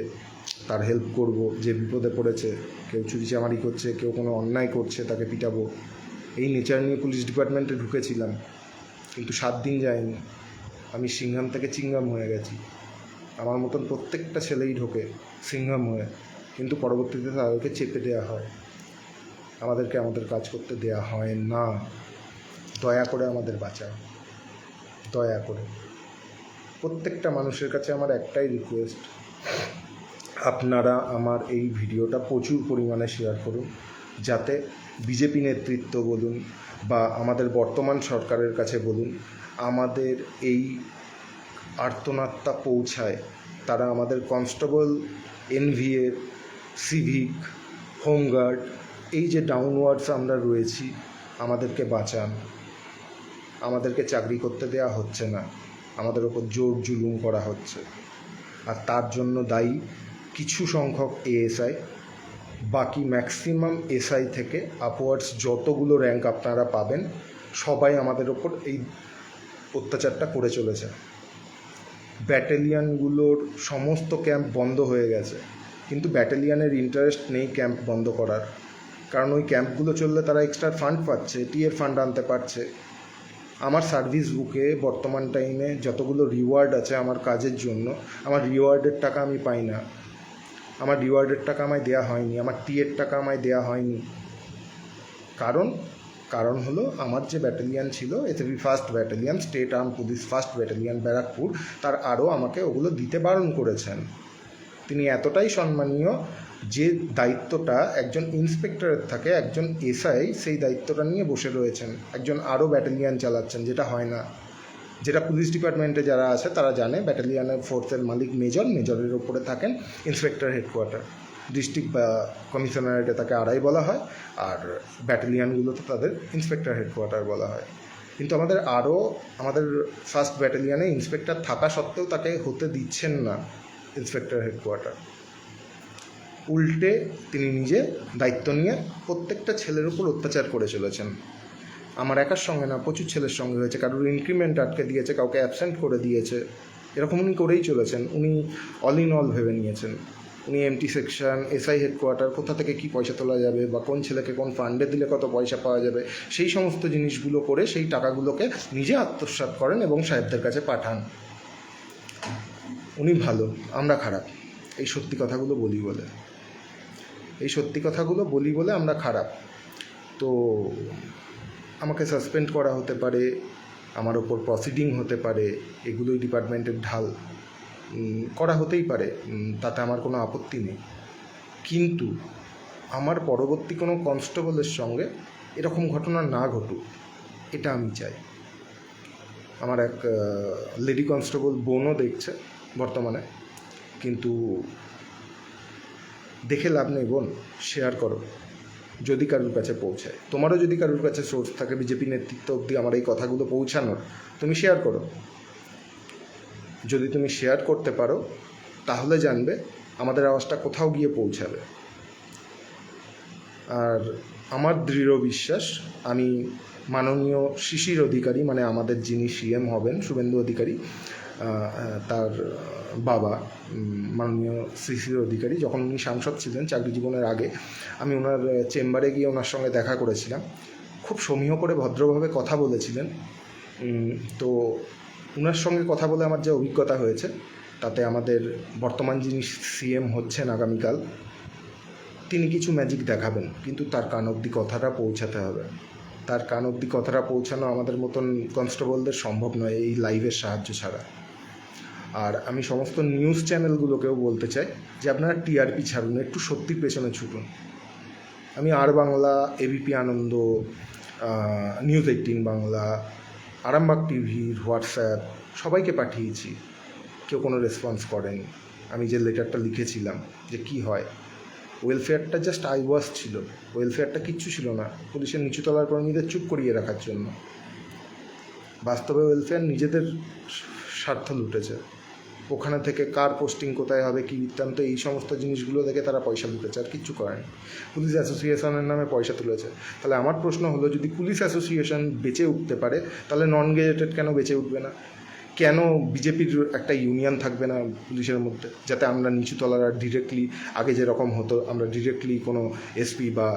তার হেল্প করব, যে বিপদে পড়েছে, কেউ চুরিচামারি করছে, কেউ কোনো অন্যায় করছে তাকে পিটাবো, এই নেচার নিয়ে পুলিশ ডিপার্টমেন্টে ঢুকেছিলাম। কিন্তু 7 দিন যায়নি, আমি সিংহাম থেকে চিংগাম হয়ে গেছি। আমার মতন প্রত্যেকটা ছেলেই ঢোকে সিংহাম হয়ে, কিন্তু পরবর্তীতে তাদেরকে চেপে দেওয়া হয়, আমাদেরকে আমাদের কাজ করতে দেয়া হয় না। দয়া করে আমাদের বাঁচাও, দয়া করে। প্রত্যেকটা মানুষের কাছে আমার একটাই রিকোয়েস্ট, আপনারা আমার এই ভিডিওটা প্রচুর পরিমাণে শেয়ার করুন, যাতে বিজেপি নেতৃত্ব বলুন বা আমাদের বর্তমান সরকারের কাছে বলুন, আমাদের এই আর্তনাদটা পৌঁছায়। তারা আমাদের কনস্টেবল, এনভিএ, সিভিক, হোমগার্ড, এই যে ডাউনওয়ার্ডস আমরা রয়েছি, আমাদেরকে বাঁচান। আমাদেরকে চাকরি করতে দেওয়া হচ্ছে না, আমাদের ওপর জোর জুলুম করা হচ্ছে। আর তার জন্য দায়ী কিছু সংখ্যক এএসআই, বাকি ম্যাক্সিমাম এসআই থেকে আপওয়ার্ডস যতগুলো র্যাঙ্ক আপনারা পাবেন, সবাই আমাদের ওপর এই অত্যাচারটা করে চলেছে। ব্যাটালিয়ানগুলোর সমস্ত ক্যাম্প বন্ধ হয়ে গেছে, কিন্তু ব্যাটালিয়ানের ইন্টারেস্ট নেই ক্যাম্প বন্ধ করার, কারণ ওই ক্যাম্পগুলো চললে তারা এক্সট্রা ফান্ড পাচ্ছে, টিএর ফান্ড আনতে পারছে। আমার সার্ভিস বুকে বর্তমান টাইমে যতগুলো রিওয়ার্ড আছে আমার কাজের জন্য, আমার রিওয়ার্ডের টাকা আমি পাই না। আমার রিওয়ার্ডের টাকা আমায় দেওয়া হয়নি, আমার টিএর টাকা আমায় দেওয়া হয়নি। কারণ হলো, আমার যে ব্যাটালিয়ান ছিল, SAB first battalion, state arm police first battalion Barrackpore, তার আরও আমাকে ওগুলো দিতে বারণ করেছেন। তিনি এতটাই সম্মানীয় যে দায়িত্বটা একজন ইন্সপেক্টরের থাকে, একজন এসআই সেই দায়িত্বটা নিয়ে বসে রয়েছেন, একজন আরও ব্যাটালিয়ান চালাচ্ছেন, যেটা হয় না। যেটা পুলিশ ডিপার্টমেন্টে যারা আছে তারা জানে, ব্যাটালিয়ানের ফোর্সের মালিক মেজরের ওপরে থাকেন ইন্সপেক্টর হেডকোয়ার্টার, ডিস্ট্রিক্ট বা কমিশনারেটে তাকে আড়াই বলা হয়, আর ব্যাটালিয়ানগুলোতে তাদের ইন্সপেক্টর হেডকোয়ার্টার বলা হয়। কিন্তু আমাদের ফার্স্ট ব্যাটালিয়ানে ইন্সপেক্টর থাকা সত্ত্বেও তাকে হতে দিচ্ছেন না ইন্সপেক্টর হেডকোয়ার্টার। উল্টে তিনি নিজে দায়িত্ব নিয়ে প্রত্যেকটা ছেলের উপর অত্যাচার করে চলেছেন। আমার একার সঙ্গে না, প্রচুর ছেলের সঙ্গে হয়েছে। কারোর ইনক্রিমেন্ট আটকে দিয়েছে, কাউকে অ্যাবসেন্ট করে দিয়েছে, এরকম উনি করেই চলেছেন। উনি অল ইন অল ভেবে নিয়েছেন। উনি এমটি সেকশন, এসআই হেডকোয়ার্টার, কোথা থেকে কী পয়সা তোলা যাবে বা কোন ছেলেকে কোন ফান্ডে দিলে কত পয়সা পাওয়া যাবে, সেই সমস্ত জিনিসগুলো করে সেই টাকাগুলোকে নিজে আত্মসাৎ করেন এবং সাহেবদের কাছে পাঠান। উনি ভালো, আমরা খারাপ। এই সত্যি কথাগুলো বলি বলে আমরা খারাপ। তো আমাকে সাসপেন্ড করা হতে পারে, আমার ওপর প্রসিডিং হতে পারে, এগুলোই ডিপার্টমেন্টের ঢাল, করা হতেই পারে, তাতে আমার কোনো আপত্তি নেই। কিন্তু আমার পরবর্তী কোনো কনস্টেবলের সঙ্গে এরকম ঘটনা না ঘটুক, এটা আমি চাই। আমার এক লেডি কনস্টেবল বোনও দেখছে বর্তমানে, কিন্তু দেখে লাভ নেই বোন, শেয়ার করো যদি কারোর কাছে পৌঁছায়। তোমারও যদি কারোর কাছে সোর্স থাকে বিজেপি নেতৃত্ব অবধি আমার এই কথাগুলো পৌঁছানোর, তুমি শেয়ার করো। যদি তুমি শেয়ার করতে পারো তাহলে জানবে আমাদের আওয়াজটা কোথাও গিয়ে পৌঁছাবে। আর আমার দৃঢ় বিশ্বাস, আমি মাননীয় শিশির অধিকারী, মানে আমাদের যিনি সিএম হবেন, শুভেন্দু অধিকারী, তার বাবা মাননীয় শিশির অধিকারী, যখন উনি সাংসদ ছিলেন চাকরি জীবনের আগে, আমি ওনার চেম্বারে গিয়ে ওনার সঙ্গে দেখা করেছিলাম। খুব সমীহ করে ভদ্রভাবে কথা বলেছিলেন। তো ওনার সঙ্গে কথা বলে আমার যে অভিজ্ঞতা হয়েছে, তাতে আমাদের বর্তমান যিনি সিএম হচ্ছেন আগামীকাল, তিনি কিছু ম্যাজিক দেখাবেন, কিন্তু তার কান অবধি কথাটা পৌঁছাতে হবে। তার কান অবধি কথাটা পৌঁছানো আমাদের মতন কনস্টেবলদের সম্ভব নয় এই লাইভের সাহায্য ছাড়া। আর আমি সমস্ত নিউজ চ্যানেলগুলোকেও বলতে চাই যে আপনারা টিআরপি ছাড়ুন, একটু সত্যির পেছনে ছুটুন। আমি আর বাংলা, এবিপি আনন্দ, নিউজ 18 বাংলা, আরামবাগ টিভির হোয়াটসঅ্যাপ সবাইকে পাঠিয়েছি, কেউ কোনো রেসপন্স করেনি। আমি যে লেটারটা লিখেছিলাম যে কি হয়, ওয়েলফেয়ারটা জাস্ট আইওয়াশ ছিল, ওয়েলফেয়ারটা কিচ্ছু ছিল না, পুলিশের নিচুতলার কর্মীদের চুপ করিয়ে রাখার জন্য। বাস্তবে ওয়েলফেয়ার নিজেদের স্বার্থ লুটেছে। ওখানে থেকে কার পোস্টিং কোথায় হবে, কী বৃত্তান্ত, এই সমস্ত জিনিসগুলো দেখে তারা পয়সা লুটেছে, আর কিচ্ছু করেনি। পুলিশ অ্যাসোসিয়েশনের নামে পয়সা তুলেছে। তাহলে আমার প্রশ্ন হলো, যদি পুলিশ অ্যাসোসিয়েশন বেঁচে উঠতে পারে, তাহলে নন গেজেটেড কেন বেঁচে উঠবে না? কেন বিজেপির একটা ইউনিয়ন থাকবে না পুলিশের মধ্যে, যাতে আমরা নিচু তলারা ডিরেক্টলি আগে যেরকম হতো আমরা ডিরেক্টলি কোনো এসপি বা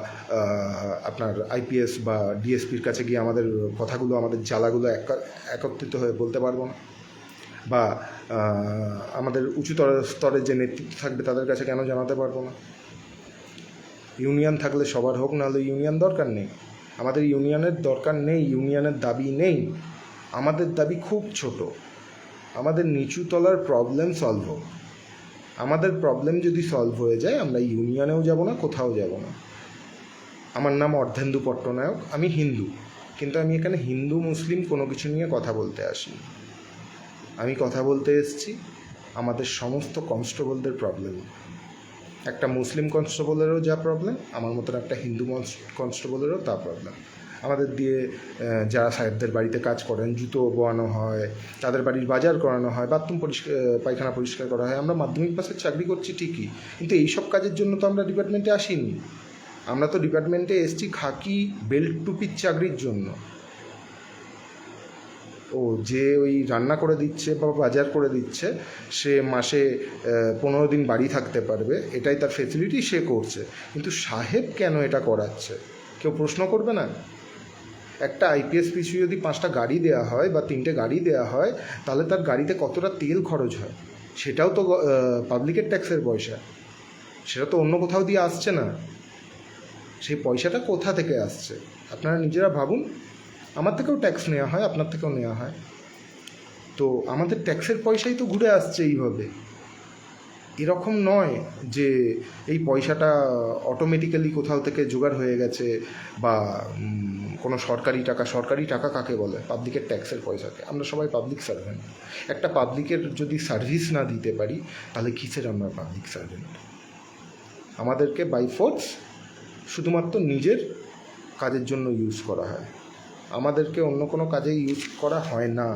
আপনার আইপিএস বা ডিএসপির কাছে গিয়ে আমাদের কথাগুলো, আমাদের জ্বালাগুলো একত্রিত হয়ে বলতে পারবো না, বা আমাদের উঁচুতর স্তরের যে নেতৃত্ব থাকবে তাদের কাছে কেন জানাতে পারবো না? ইউনিয়ন থাকলে সবার হোক, নাহলে ইউনিয়ন দরকার নেই। আমাদের ইউনিয়নের দরকার নেই, ইউনিয়নের দাবি নেই। আমাদের দাবি খুব ছোট, আমাদের নিচু তলার প্রবলেম সলভ হোক। আমাদের প্রবলেম যদি সলভ হয়ে যায় আমরা ইউনিয়নেও যাব না, কোথাও যাব না। আমার নাম অর্ধেন্দু পট্টনায়ক, আমি হিন্দু, কিন্তু আমি এখানে হিন্দু মুসলিম কোনো কিছু নিয়ে কথা বলতে আসিনি। আমি কথা বলতে এসেছি আমাদের সমস্ত কনস্টেবলদের প্রবলেম। একটা মুসলিম কনস্টেবলেরও যা প্রবলেম, আমার মতন একটা হিন্দু কনস্টেবলেরও তা প্রবলেম। আমাদের দিয়ে যারা সাহেবদের বাড়িতে কাজ করেন, জুতো বোয়ানো হয়, তাদের বাড়ির বাজার করানো হয়, বাথরুম পায়খানা পরিষ্কার করা হয়। আমরা মাধ্যমিক পাশের চাকরি করছি ঠিকই, কিন্তু এইসব কাজের জন্য তো আমরা ডিপার্টমেন্টে আসিনি। আমরা তো ডিপার্টমেন্টে এসেছি খাকি বেল্ট টুপির চাকরির জন্য। ও যে ওই রান্না করে দিচ্ছে বা বাজার করে দিচ্ছে, সে মাসে 15 দিন বাড়ি থাকতে পারবে, এটাই তার ফেসিলিটি, সে করছে। কিন্তু সাহেব কেন এটা করাচ্ছে কেউ প্রশ্ন করবে না? একটা আইপিএস পিছু যদি 5টা গাড়ি দেওয়া হয় বা 3টে গাড়ি দেওয়া হয়, তাহলে তার গাড়িতে কতটা তেল খরচ হয়, সেটাও তো পাবলিকের ট্যাক্সের পয়সা, সেটা তো অন্য কোথাও দিয়ে আসছে না। সেই পয়সাটা কোথা থেকে আসছে আপনারা নিজেরা ভাবুন। আমার থেকেও ট্যাক্স নেওয়া হয়, আপনার থেকেও নেওয়া হয়, তো আমাদের ট্যাক্সের পয়সাই তো ঘুরে আসছে এইভাবে। এরকম নয় যে এই পয়সাটা অটোমেটিক্যালি কোথাও থেকে জোগাড় হয়ে গেছে বা কোনো সরকারি টাকা কাকে বলে? পাবলিকের ট্যাক্সের পয়সাকে। আমরা সবাই পাবলিক সার্ভেন্ট। একটা পাবলিকের যদি সার্ভিস না দিতে পারি তাহলে কিসের আমরা পাবলিক সার্ভেন্ট? আমাদেরকে বাই ফোর্স শুধুমাত্র নিজের কাজের জন্য ইউজ করা হয়, আমাদেরকে অন্য কোনো কাজে ইউজ করা হয় না।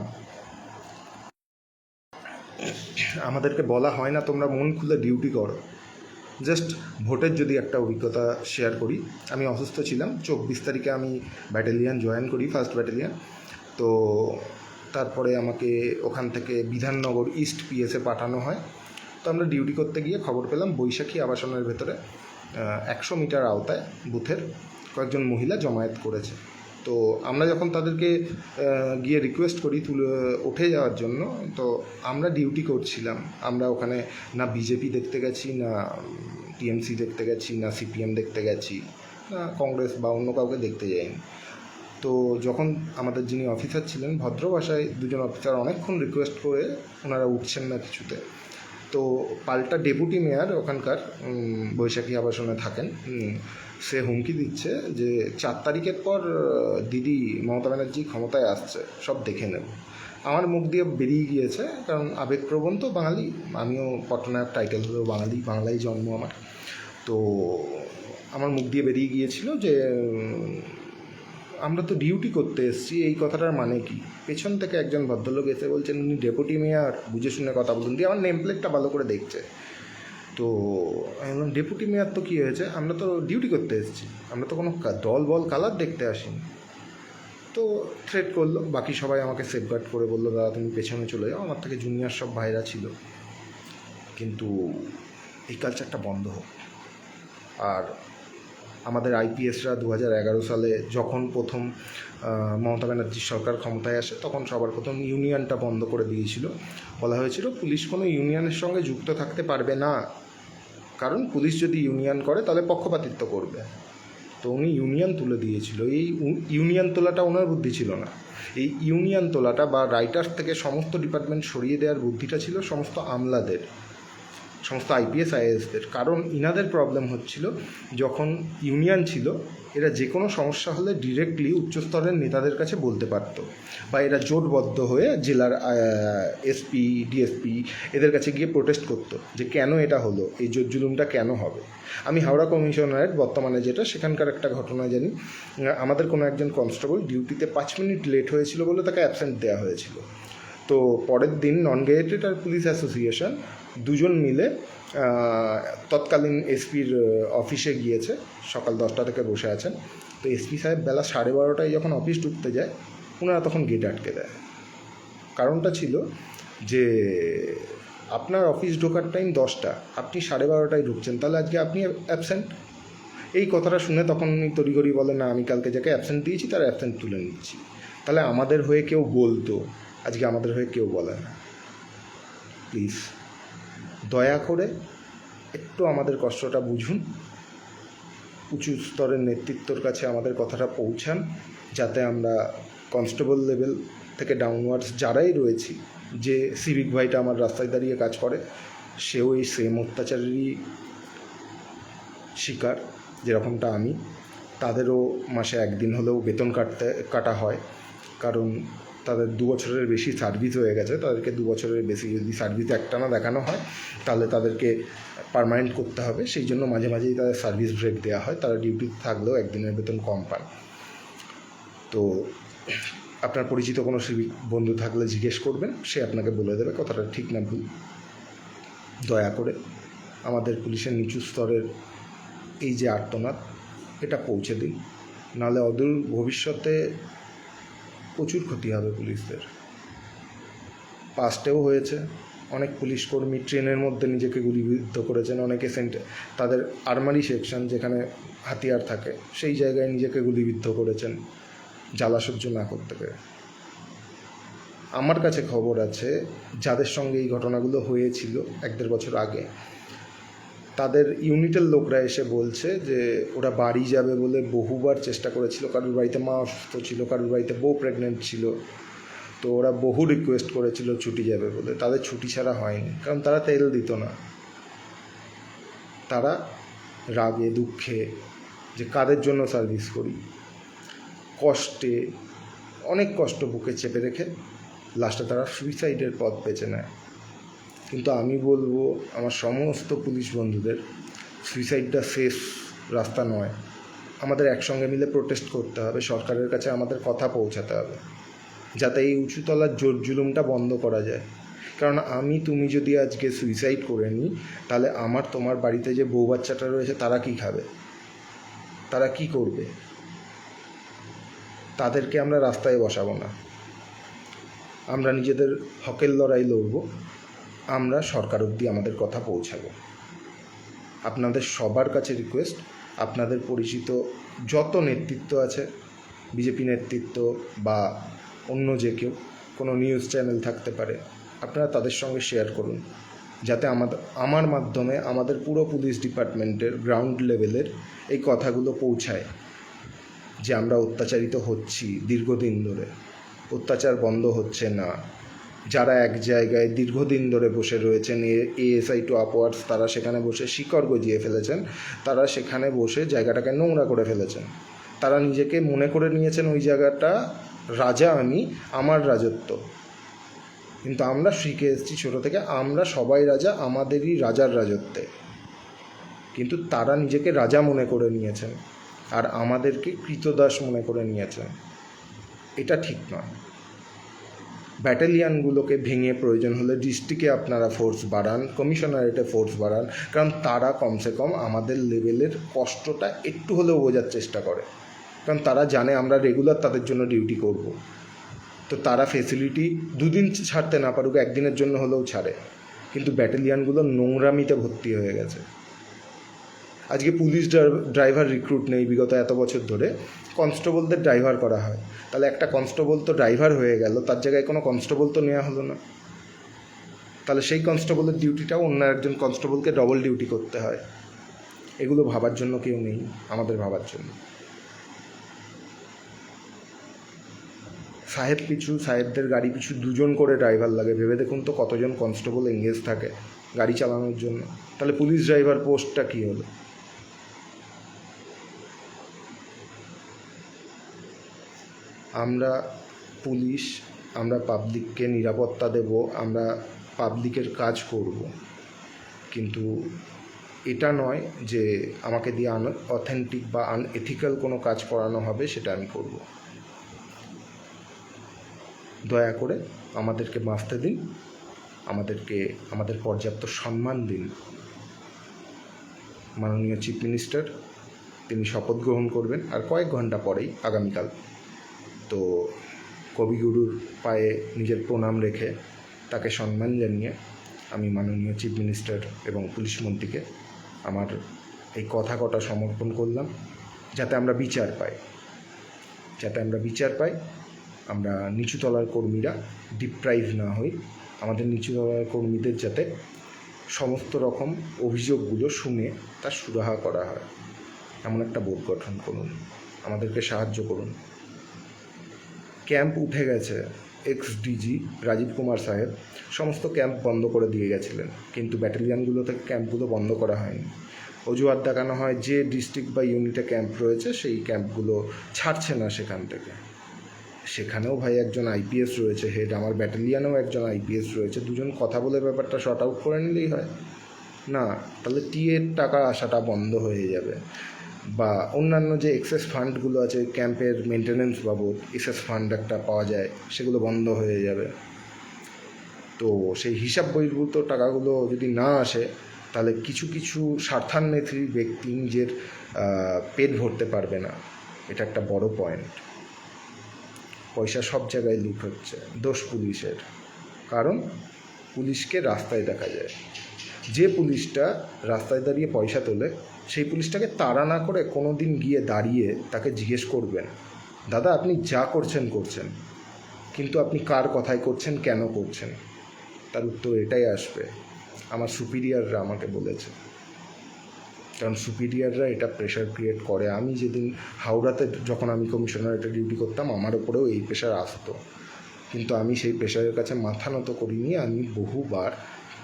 আমাদেরকে বলা হয় না তোমরা মন খুলে ডিউটি করো। জাস্ট ভোটের যদি একটা অভিজ্ঞতা শেয়ার করি, আমি অসুস্থ ছিলাম, 24 তারিখে আমি ব্যাটালিয়ান জয়েন করি, 1st ব্যাটালিয়ান। তো তারপরে আমাকে ওখান থেকে বিধাননগর ইস্ট পিএসে পাঠানো হয়। তো আমরা ডিউটি করতে গিয়ে খবর পেলাম বৈশাখী আবাসনের ভেতরে 100 মিটার আওতায় বুথের কয়েকজন মহিলা জমায়েত করেছে। তো আমরা যখন তাদেরকে গিয়ে রিকোয়েস্ট করি উঠে যাওয়ার জন্য, তো আমরা ডিউটি করছিলাম। আমরা ওখানে না বিজেপি দেখতে গেছি, না টিএমসি দেখতে গেছি, না সিপিএম দেখতে গেছি, না কংগ্রেস বা অন্য কাউকে দেখতে যাইনি। তো যখন আমাদের যিনি অফিসার ছিলেন, ভদ্র ভাষায় দুজন অফিসার অনেকক্ষণ রিকোয়েস্ট করে ওনারা উঠছেন না কিছুতে, তো পাল্টা ডেপুটি মেয়র ওখানকার বৈশাখী আবাসনে থাকেন, সে হুমকি দিচ্ছে যে 4 তারিখের পর দিদি মমতা ব্যানার্জি ক্ষমতায় আসছে, সব দেখে নেব। আমার মুখ দিয়ে বেরিয়ে গিয়েছে, কারণ আবেগপ্রবণ তো বাঙালি, আমিও পট্টনায়ক টাইটেল হলেও বাঙালি, বাংলায় জন্ম আমার। তো আমার মুখ দিয়ে বেরিয়ে গিয়েছিল যে আমরা তো ডিউটি করতে এসেছি, এই কথাটার মানে কি? পেছন থেকে একজন ভদ্রলোক এসে বলছেন উনি ডেপুটি মেয়র, বুঝে শুনে কথা বলুন, দিয়ে আমার নেম প্লেটটা ভালো করে দেখছে। তো আমি বললাম ডেপুটি মেয়র তো কী হয়েছে, আমরা তো ডিউটি করতে এসেছি, আমরা তো কোনো দল বল কালার দেখতে আসিনি। তো থ্রেট করলো, বাকি সবাই আমাকে সেফগার্ড করে বললো দাদা তুমি পেছনে চলে যাও, আমার থেকে জুনিয়র সব ভাইরা ছিল। কিন্তু এই কালচারটা বন্ধ হোক। আর আমাদের আইপিএসরা 2011 সালে যখন প্রথম মমতা ব্যানার্জির সরকার ক্ষমতায় আসে, তখন সবার প্রথম ইউনিয়নটা বন্ধ করে দিয়েছিল। বলা হয়েছিল পুলিশ কোনো ইউনিয়নের সঙ্গে যুক্ত থাকতে পারবে না, কারণ পুলিশ যদি ইউনিয়ন করে তাহলে পক্ষপাতিত্ব করবে। তো উনি ইউনিয়ন তুলে দিয়েছিল। এই ইউনিয়ন তোলাটা ওনার বুদ্ধি ছিল না, এই ইউনিয়ন তোলাটা বা রাইটার্স থেকে সমস্ত ডিপার্টমেন্ট সরিয়ে দেওয়ার বুদ্ধিটা ছিল সমস্ত আমলাদের, সমস্ত আইপিএস আইএএসদের। কারণ ইনাদের প্রবলেম হচ্ছিল, যখন ইউনিয়ন ছিল এরা যে কোনো সমস্যা হলে ডিরেক্টলি উচ্চস্তরের নেতাদের কাছে বলতে পারতো, বা এরা জোটবদ্ধ হয়ে জেলার এসপি ডিএসপি এদের কাছে গিয়ে প্রোটেস্ট করতো যে কেন এটা হলো, এই জোট জুলুমটা কেন হবে। আমি হাওড়া কমিশনারেট বর্তমানে যেটা, সেখানকার একটা ঘটনা জানি। আমাদের কোনো একজন কনস্টেবল ডিউটিতে 5 মিনিট লেট হয়েছিল বলে তাকে অ্যাবসেন্ট দেওয়া হয়েছিল। তো পরের দিন নন গেজেটেড আর পুলিশ অ্যাসোসিয়েশন দুজন মিলে তৎকালীন এসপির অফিসে গিয়েছে, সকাল 10টা থেকে বসে আছেন। তো এসপি সাহেব বেলা 12:30টায় যখন অফিস ঢুকতে যায়, ওনারা তখন গেট আটকে দেয়। কারণটা ছিল যে আপনার অফিস ঢোকার টাইম 10টা, আপনি 12:30টায় ঢুকছেন, তাহলে আজকে আপনি অ্যাবসেন্ট। এই কথাটা শুনে তখন উনি তড়িঘড়ি বলেন, না আমি কালকে যাকে অ্যাবসেন্ট দিয়েছি তার অ্যাবসেন্ট তুলে নিচ্ছি। তাহলে আমাদের হয়ে কেউ বলতো, আজকে আমাদের হয়ে কেউ বলে না। প্লিজ দয়া করে একটু আমাদের কষ্টটা বুঝুন, উঁচু স্তরের নেতৃত্বর কাছে আমাদের কথাটা পৌঁছান, যাতে আমরা কনস্টেবল লেভেল থেকে ডাউনওয়ার্ডস যারাই রয়েছি, যে সিভিক ভাইটা আমার রাস্তায় দাঁড়িয়ে কাজ করে সেও এই সেম অত্যাচারেরই শিকার যেরকমটা আমি। তাদেরও মাসে একদিন হলেও বেতন কাটা হয়, কারণ তাদের 2 বছরের বেশি সার্ভিস হয়ে গেছে। তাদেরকে 2 বছরের বেশি যদি সার্ভিস একটানা দেখানো হয় তাহলে তাদেরকে পার্মানেন্ট করতে হবে, সেই জন্য মাঝে মাঝেই তাদের সার্ভিস ব্রেক দেওয়া হয়। তারা ডিউটিতে থাকলেও একদিনের বেতন কম পান। তো আপনার পরিচিত কোনো সিভিক বন্ধু থাকলে জিজ্ঞেস করবেন, সে আপনাকে বলে দেবে কথাটা ঠিক না ভুল। দয়া করে আমাদের পুলিশের নিচু স্তরের এই যে আর্তনাদ, এটা পৌঁছে দিন, নাহলে অদূর ভবিষ্যতে প্রচুর ক্ষতি হবে পুলিশদের। পাস্টেও হয়েছে, অনেক পুলিশ কর্মী ট্রেনের মধ্যে নিজেকে গুলিবিদ্ধ করেছেন, অনেকে তাদের আর্মারি সেকশন যেখানে হাতিয়ার থাকে সেই জায়গায় নিজেকে গুলিবিদ্ধ করেছেন জ্বালা সহ্য না করতে পেরে। আমার কাছে খবর আছে যাদের সঙ্গে এই ঘটনাগুলো হয়েছিল 1-1.5 বছর আগে, তাদের ইউনিটের লোকরা এসে বলছে যে ওরা বাড়ি যাবে বলে বহুবার চেষ্টা করেছিল। কারোর বাড়িতে মা অসুস্থ ছিল, কারোর বাড়িতে বউ প্রেগনেন্ট ছিল, তো ওরা বহু রিকোয়েস্ট করেছিল ছুটি যাবে বলে। তাদের ছুটি ছাড়া হয়নি, কারণ তারা তেল দিত না। তারা রাগে দুঃখে যে কাদের জন্য সার্ভিস করি, কষ্টে, অনেক কষ্ট বুকে চেপে রেখে লাস্টে তারা সুইসাইডের পথ বেছে নেয়। কিন্তু আমি বলবো আমার সমস্ত পুলিশ বন্ধুদের, সুইসাইডটা শেষ রাস্তা নয়। আমাদের একসঙ্গে মিলে প্রোটেস্ট করতে হবে, সরকারের কাছে আমাদের কথা পৌঁছাতে হবে, যাতে এই উঁচুতলার জোর জুলুমটা বন্ধ করা যায়। কারণ তুমি যদি আজকে সুইসাইড করে নিই, তাহলে তোমার বাড়িতে যে বউ বাচ্চাটা রয়েছে তারা কি খাবে, তারা কি করবে? তাদেরকে আমরা রাস্তায় বসাবো না, আমরা নিজেদের হকের লড়াই লড়ব, আমরা সরকার অবধি আমাদের কথা পৌঁছাবো। আপনাদের সবার কাছে রিকোয়েস্ট, আপনাদের পরিচিত যত নেতৃত্ব আছে, বিজেপি নেতৃত্ব বা অন্য যে কেউ, কোনো নিউজ চ্যানেল থাকতে পারে, আপনারা তাদের সঙ্গে শেয়ার করুন, যাতে আমার মাধ্যমে আমাদের পুরো পুলিশ ডিপার্টমেন্টের গ্রাউন্ড লেভেলের এই কথাগুলো পৌঁছায় যে আমরা অত্যাচারিত হচ্ছি দীর্ঘদিন ধরে, অত্যাচার বন্ধ হচ্ছে না। যারা এক জায়গায় দীর্ঘদিন ধরে বসে রয়েছেন, এএসআই টু আপওয়ার্ডস, তারা সেখানে বসে শিকড় গজিয়ে ফেলেছেন, তারা সেখানে বসে জায়গাটাকে নোংরা করে ফেলেছেন। তারা নিজেকে মনে করে নিয়েছেন ওই জায়গাটা রাজা, আমার রাজত্ব। কিন্তু আমরা শিখে এসেছি ছোটো থেকে, আমরা সবাই রাজা, আমাদেরই রাজার রাজত্বে। কিন্তু তারা নিজেকে রাজা মনে করে নিয়েছেন আর আমাদেরকে কৃতদাস মনে করে নিয়েছেন। এটা ঠিক নয়। ব্যাটালিয়ানগুলোকে ভেঙে প্রয়োজন হলে ডিস্ট্রিক্টে আপনারা ফোর্স বাড়ান, কমিশনারেটে ফোর্স বাড়ান, কারণ তারা কমসে কম আমাদের লেভেলের কষ্টটা একটু হলেও বোঝার চেষ্টা করে। কারণ তারা জানে আমরা রেগুলার তাদের জন্য ডিউটি করব। তো তারা ফেসিলিটি 2 দিন ছাড়তে না পারুক, 1 দিনের জন্য হলেও ছাড়ে। কিন্তু ব্যাটালিয়ানগুলো নোংরামিতে ভর্তি হয়ে গেছে। আজকে পুলিশ ড্রাইভার রিক্রুট নেই, বিগত এত বছর ধরে কনস্টেবলদের ড্রাইভার করা হয়। তাহলে একটা কনস্টেবল তো ড্রাইভার হয়ে গেল, তার জায়গায় কোনো কনস্টেবল তো নেওয়া হলো না। তাহলে সেই কনস্টেবলের ডিউটিটাও অন্য একজন কনস্টেবলকে ডবল ডিউটি করতে হয়। এগুলো ভাবার জন্য কেউ নেই, আমাদের ভাবার জন্য। সাহেবদের গাড়ি পিছু 2 জন করে ড্রাইভার লাগে। ভেবে দেখুন তো কতজন কনস্টেবল এঙ্গেজ থাকে গাড়ি চালানোর জন্য। তাহলে পুলিশ ড্রাইভার পোস্টটা কী হলো? আমরা পুলিশ, আমরা পাবলিককে নিরাপত্তা দেব, আমরা পাবলিকের কাজ করব, কিন্তু এটা নয় যে আমাকে দিয়ে অথেন্টিক বা আনএথিক্যাল কোনো কাজ করানো হবে সেটা আমি করব। দয়া করে আমাদেরকে বাঁচতে দিন, আমাদের পর্যাপ্ত সম্মান দিন। মাননীয় চিফ মিনিস্টার তিনি শপথ গ্রহণ করবেন আর কয়েক ঘন্টা পরেই, আগামীকাল। তো কবিগুরুর পায়ে নিজের প্রণাম রেখে তাকে সম্মান জানিয়ে আমি মাননীয় চিফ মিনিস্টার এবং পুলিশ মন্ত্রীকে আমার এই কথা কটা সমর্পণ করলাম, যাতে আমরা বিচার পাই, আমরা নিচুতলার কর্মীরা ডিপ্রাইভ না হই, আমাদের নিচুতলার কর্মীদের যাতে সমস্ত রকম অভিযোগগুলো শুনে তার সুরাহা করা হয়, এমন একটা বোর্ড গঠন করুন, আমাদেরকে সাহায্য করুন। ক্যাম্প উঠে গেছে, এক্স ডিজি রাজীব কুমার সাহেব সমস্ত ক্যাম্প বন্ধ করে দিয়ে গেছিলেন, কিন্তু ব্যাটালিয়ানগুলো থেকে ক্যাম্পগুলো বন্ধ করা হয়নি। অজুহাত দেখানো হয় যে ডিস্ট্রিক্ট বা ইউনিটে ক্যাম্প রয়েছে সেই ক্যাম্পগুলো ছাড়ছে না সেখান থেকে। সেখানেও ভাই একজন আইপিএস রয়েছে হেড, আমার ব্যাটালিয়ানেও একজন আইপিএস রয়েছে, দুজন কথা বলে ব্যাপারটা শর্ট আউট করে নিলেই হয় না? তাহলে টিএর টাকা আসাটা বন্ধ হয়ে যাবে, বা অন্যান্য যে এক্সেস ফান্ডগুলো আছে ক্যাম্পের মেনটেন্যান্স বাবদ এক্সেস ফান্ড একটা পাওয়া যায়, সেগুলো বন্ধ হয়ে যাবে। তো সেই হিসাব বহির্ভূত টাকাগুলো যদি না আসে, তাহলে কিছু কিছু স্বার্থান্বেষী ব্যক্তি নিজের পেট ভরতে পারবে না। এটা একটা বড় পয়েন্ট। পয়সা সব জায়গায় লিক হচ্ছে, দোষ পুলিশের, কারণ পুলিশকে রাস্তায় দেখা যায়। যে পুলিশটা রাস্তায় দাঁড়িয়ে পয়সা তোলে, সেই পুলিশটাকে তাড়া না করে কোনো দিন গিয়ে দাঁড়িয়ে তাকে জিজ্ঞেস করবেন, দাদা আপনি যা করছেন, কিন্তু আপনি কার কথায় করছেন, কেন করছেন? তার উত্তর এটাই আসবে, আমার সুপিরিয়ররা আমাকে বলেছে। কারণ সুপিরিয়ররা এটা প্রেশার ক্রিয়েট করে। আমি যেদিন হাওড়াতে যখন আমি কমিশনারেটে ডিউটি করতাম, আমার ওপরেও এই প্রেশার আসতো, কিন্তু আমি সেই প্রেশারের কাছে মাথা নত করিনি। আমি বহুবার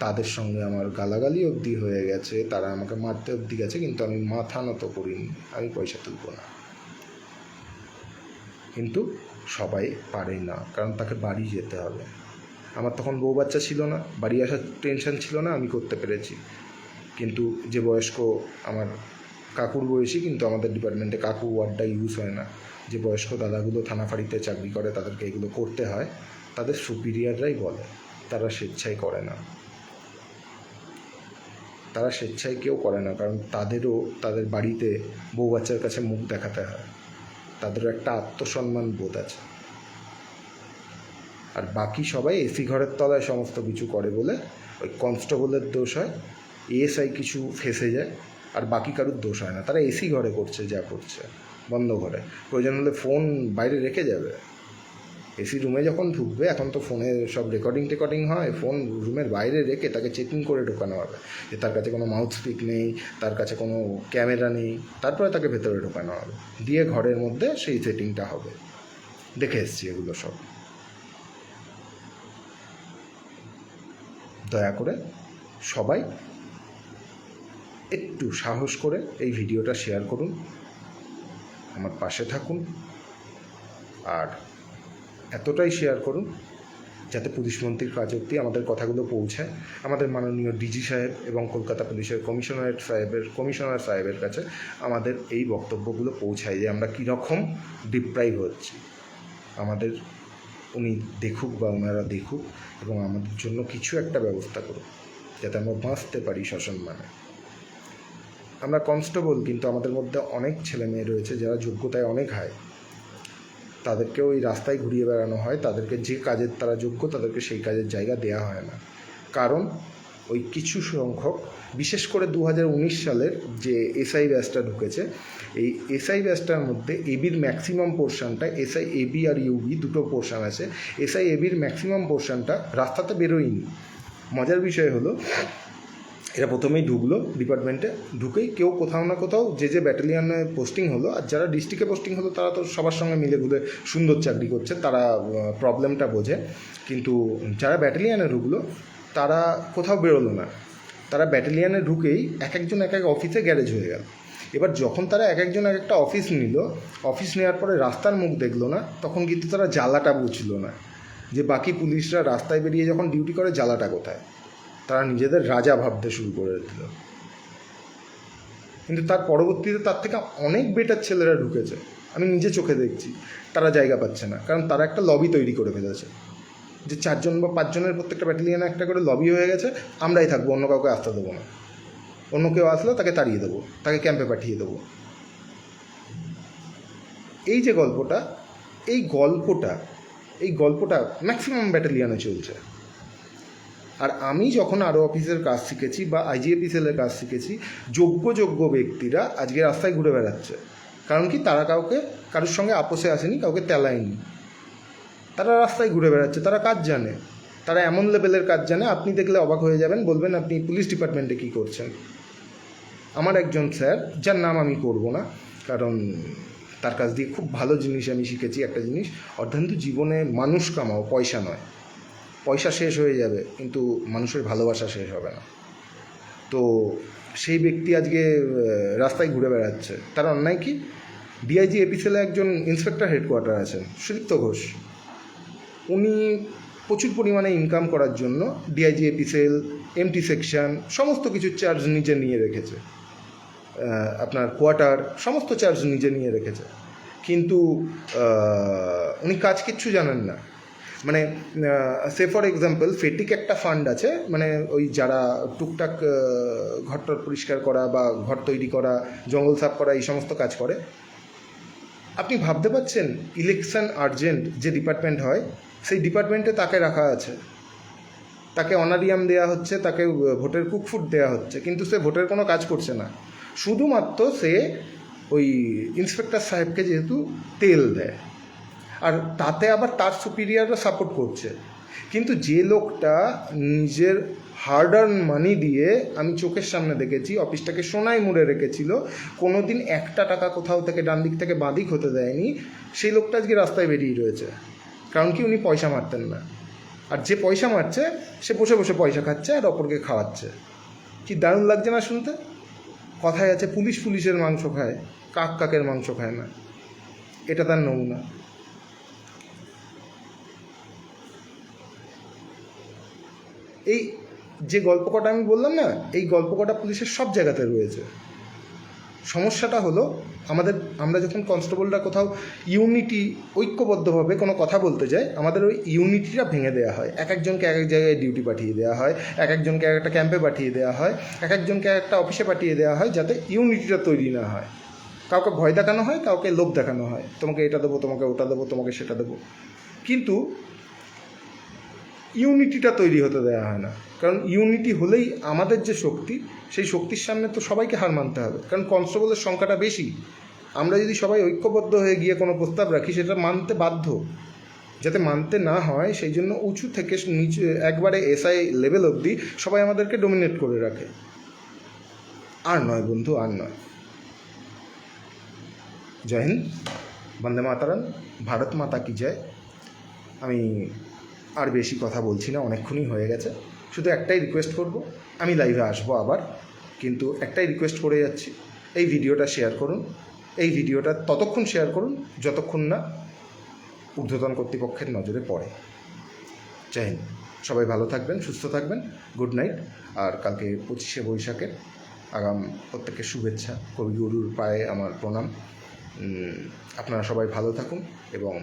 তাদের সঙ্গে আমার গালাগালি অবধি হয়ে গেছে, তারা আমাকে মারতে অবধি গেছে, কিন্তু আমি মাথা নত করিনি, আমি পয়সা তুলব না। কিন্তু সবাই পারে না, কারণ তাকে বাড়ি যেতে হবে। আমার তখন বউ বাচ্চা ছিল না, বাড়ি আসার টেনশন ছিল না, আমি করতে পেরেছি। কিন্তু যে বয়স্ক আমার কাকুর বয়সী, কিন্তু আমাদের ডিপার্টমেন্টে কাকু ওয়ার্ডটা ইউজ হয় না, যে বয়স্ক দাদাগুলো থানা ফাঁড়িতে চাকরি করে তাদেরকে এগুলো করতে হয়, তাদের সুপিরিয়ররাই বলে, তারা স্বেচ্ছায় করে না। তারা স্বেচ্ছায় কেউ করে না, কারণ তাদেরও তাদের বাড়িতে বউ বাচ্চার কাছে মুখ দেখাতে হয়, তাদেরও একটা আত্মসম্মান বোধ আছে। আর বাকি সবাই এসি ঘরের তলায় সমস্ত কিছু করে বলে ওই কনস্টেবলের দোষ হয়, এএসআই কিছু ফেসে যায়, আর বাকি কারোর দোষ হয় না। তারা এসি ঘরে করছে যা করছে, বন্ধ ঘরে, প্রয়োজন হলে ফোন বাইরে রেখে যাবে। এসি রুমে যখন ঢুকবে, এখন তো ফোনে সব রেকর্ডিং হয়, ফোন রুমের বাইরে রেখে তাকে চেকিং করে ঢোকানো হবে, যে তার কাছে কোনো মাউথ স্পিক নেই, তার কাছে কোনো ক্যামেরা নেই, তারপরে তাকে ভেতরে ঢোকানো হবে, দিয়ে ঘরের মধ্যে সেই সেটিংটা হবে। দেখে এসছি এগুলো সব। দয়া করে সবাই একটু সাহস করে এই ভিডিওটা শেয়ার করুন, আমার পাশে থাকুন, আর এতটাই শেয়ার করুন যাতে পুলিশ মন্ত্রীর কাজ অবধি আমাদের কথাগুলো পৌঁছায়, আমাদের মাননীয় ডিজি সাহেব এবং কলকাতা পুলিশের কমিশনার সাহেবের কাছে আমাদের এই বক্তব্যগুলো পৌঁছায়, যে আমরা কীরকম ডিপ্রাইভ হচ্ছি। আমাদের উনি দেখুক বা ওনারা দেখুক, এবং আমাদের জন্য কিছু একটা ব্যবস্থা করুক, যাতে আমরা বাঁচতে পারি সসম্মানে। আমরা কনস্টেবল, কিন্তু আমাদের মধ্যে অনেক ছেলে মেয়ে রয়েছে যারা যোগ্যতায় অনেক হাই, তাদেরকেও ওই রাস্তায় ঘুরিয়ে বেড়ানো হয়, তাদেরকে যে কাজের তারা যোগ্য তাদেরকে সেই কাজের জায়গা দেওয়া হয় না। কারণ ওই কিছু সংখ্যক, বিশেষ করে 2019 সালের যে এসআই ব্যাচটা ঢুকেছে, এই এসআই ব্যাচটার মধ্যে এবির ম্যাক্সিমাম পোর্শনটা, এসআই এবি আর ইউবি দুটো পোর্শন আছে, এসআই এবির ম্যাক্সিমাম পোর্শনটা রাস্তাতে বেরোয়নি। মজার বিষয় হলো, এরা প্রথমেই ঢুকলো ডিপার্টমেন্টে, ঢুকেই কেউ কোথাও না কোথাও যে ব্যাটালিয়ানে পোস্টিং হলো, আর যারা ডিস্ট্রিক্টে পোস্টিং হলো তারা তো সবার সঙ্গে মিলে ঘুরে সুন্দর চাকরি করছে, তারা প্রবলেমটা বোঝে। কিন্তু যারা ব্যাটালিয়ানে ঢুকলো তারা কোথাও বেরোলো না, তারা ব্যাটালিয়ানে ঢুকেই এক একজন এক এক অফিসে গ্যারেজ হয়ে গেল। এবার যখন তারা এক একজন এক একটা অফিস নিল, অফিস নেওয়ার পরে রাস্তার মুখ দেখলো না, তখন কিন্তু তারা জ্বালাটা বুঝলো না, যে বাকি পুলিশরা রাস্তায় বেরিয়ে যখন ডিউটি করে জ্বালাটা কোথায়। তারা নিজেদের রাজা ভাবতে শুরু করে দিল। কিন্তু তার পরবর্তীতে তার থেকে অনেক বেটার ছেলেরা ঢুকেছে, আমি নিজে চোখে দেখছি, তারা জায়গা পাচ্ছে না, কারণ তারা একটা লবি তৈরি করে ফেলেছে, যে 4 জন বা 5 জনের প্রত্যেকটা ব্যাটালিয়ানে একটা করে লবি হয়ে গেছে, আমরাই থাকবো, অন্য কাউকে আসতে দেবো না, অন্য কেউ আসলে তাকে তাড়িয়ে দেবো, তাকে ক্যাম্পে পাঠিয়ে দেবো। এই যে গল্পটা, এই গল্পটা এই গল্পটা ম্যাক্সিমাম ব্যাটালিয়ানে চলছে। আর আমি যখন আরও অফিসের কাজ শিখেছি বা আইজিএপি সেলের কাজ শিখেছি, যোগ্য ব্যক্তিরা আজকে রাস্তায় ঘুরে বেড়াচ্ছে। কারণ কি, তারা কারোর সঙ্গে আপোষে আসেনি, কাউকে তেলায়নি, তারা রাস্তায় ঘুরে বেড়াচ্ছে, তারা কাজ জানে, তারা এমন লেভেলের কাজ জানে, আপনি দেখলে অবাক হয়ে যাবেন, বলবেন আপনি পুলিশ ডিপার্টমেন্টে কী করছেন। আমার একজন স্যার, যার নাম আমি করব না, কারণ তার কাছ দিয়ে খুব ভালো জিনিস আমি শিখেছি। একটা জিনিস, অর্ধান্তু জীবনে মানুষ কামাও, পয়সা নয়। পয়সা শেষ হয়ে যাবে, কিন্তু মানুষের ভালোবাসা শেষ হবে না। তো সেই ব্যক্তি আজকে রাস্তায় ঘুরে বেড়াচ্ছে, তার অন্যায় কি? ডিআইজি এপিসেলে একজন ইন্সপেক্টর হেডকোয়ার্টার আছেন, সুদীপ্ত ঘোষ। উনি প্রচুর পরিমাণে ইনকাম করার জন্য ডিআইজি এপিসেল, এমটি সেকশন সমস্ত কিছুর চার্জ নিজে নিয়ে রেখেছে, আপনার কোয়ার্টার সমস্ত চার্জ নিজে নিয়ে রেখেছে। কিন্তু উনি কাজ কিচ্ছু জানেন না। মানে সে ফর এক্সাম্পল, ফেটিক একটা ফান্ড আছে, মানে ওই যারা টুকটাক ঘরটর পরিষ্কার করা বা ঘর তৈরি করা, জঙ্গল সাফ করা, এই সমস্ত কাজ করে। আপনি ভাবতে পারছেন, ইলেকশন আর্জেন্ট যে ডিপার্টমেন্ট হয়, সেই ডিপার্টমেন্টে তাকে রাখা আছে, তাকে অনারিয়াম দেওয়া হচ্ছে, তাকে ভোটের কুকফুট দেওয়া হচ্ছে, কিন্তু সে ভোটের কোনো কাজ করছে না। শুধুমাত্র সে ওই ইন্সপেক্টর সাহেবকে যেহেতু তেল দেয়, আর তাতে আবার তার সুপিরিয়াররা সাপোর্ট করছে। কিন্তু যে লোকটা নিজের হার্ড আর্ন মানি দিয়ে, আমি চোখের সামনে দেখেছি, অফিসটাকে সোনায় মুড়ে রেখেছিল, কোনো দিন একটা টাকা কোথাও থেকে ডান দিক থেকে বাঁ দিক হতে দেয়নি, সেই লোকটা আজকে রাস্তায় বেরিয়ে রয়েছে। কারণ কি, উনি পয়সা মারতেন না। আর যে পয়সা মারছে, সে বসে বসে পয়সা খাচ্ছে আর অপরকে খাওয়াচ্ছে। কি দারুণ লাগছে না শুনতে? কথায় আছে, পুলিশের মাংস খায়, কাকের মাংস খায় না। এটা তার নমুনা। এই যে গল্প কটা আমি বললাম না, এই গল্প কটা পুলিশের সব জায়গাতে রয়েছে। সমস্যাটা হলো, আমরা যখন কনস্টেবলরা কোথাও ঐক্যবদ্ধভাবে কোনো কথা বলতে যাই, আমাদের ওই ইউনিটিটা ভেঙে দেওয়া হয়। একজনকে এক জায়গায় ডিউটি পাঠিয়ে দেওয়া হয়, একজনকে একটা ক্যাম্পে পাঠিয়ে দেওয়া হয়, একজনকে একটা অফিসে পাঠিয়ে দেওয়া হয়, যাতে ইউনিটিটা তৈরি না হয়। কাউকে ভয় দেখানো হয়, কাউকে লোভ দেখানো হয়, তোমাকে এটা দেবো, তোমাকে ওটা দেবো, তোমাকে সেটা দেবো। কিন্তু ইউনিটিটা তৈরি হতে দেওয়া হয় না। কারণ ইউনিটি হলেই আমাদের যে শক্তি, সেই শক্তির সামনে তো সবাইকে হার মানতে হবে। কারণ কনস্টেবলের সংখ্যাটা বেশি। আমরা যদি সবাই ঐক্যবদ্ধ হয়ে গিয়ে কোনো প্রস্তাব রাখি, সেটা মানতে বাধ্য। যাতে মানতে না হয়, সেই জন্য উঁচু থেকে নিচে একবারে এসআই লেভেল অবধি সবাই আমাদেরকে ডোমিনেট করে রাখে। আর নয় বন্ধু, আর নয়। জয় হিন্দ, বন্দে মাতারাম, ভারত মাতা কি জয়। আমি আর বেশি কথা বলছি না, অনেকক্ষণই হয়ে গেছে। শুধু একটাই রিকোয়েস্ট করব, আমি লাইভে আসবো আবার, কিন্তু একটাই রিকোয়েস্ট করে যাচ্ছি, এই ভিডিওটা শেয়ার করুন। এই ভিডিওটা ততক্ষণ শেয়ার করুন যতক্ষণ না ঊর্ধ্বতন কর্তৃপক্ষের নজরে পড়ে। জয় হিন্দ, সবাই ভালো থাকবেন, সুস্থ থাকবেন, গুড নাইট। আর কালকে 25শে বৈশাখের আগাম প্রত্যেকের শুভেচ্ছা, কবিগুরুর পায়ে আমার প্রণাম। আপনারা সবাই ভালো থাকুন এবং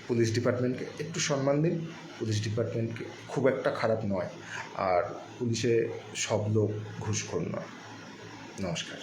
পুলিশ ডিপার্টমেন্টকে একটু সম্মান দিন। পুলিশ ডিপার্টমেন্টকে খুব একটা খারাপ নয়, আর পুলিশে সব লোক ঘুষখোর নয়। নমস্কার।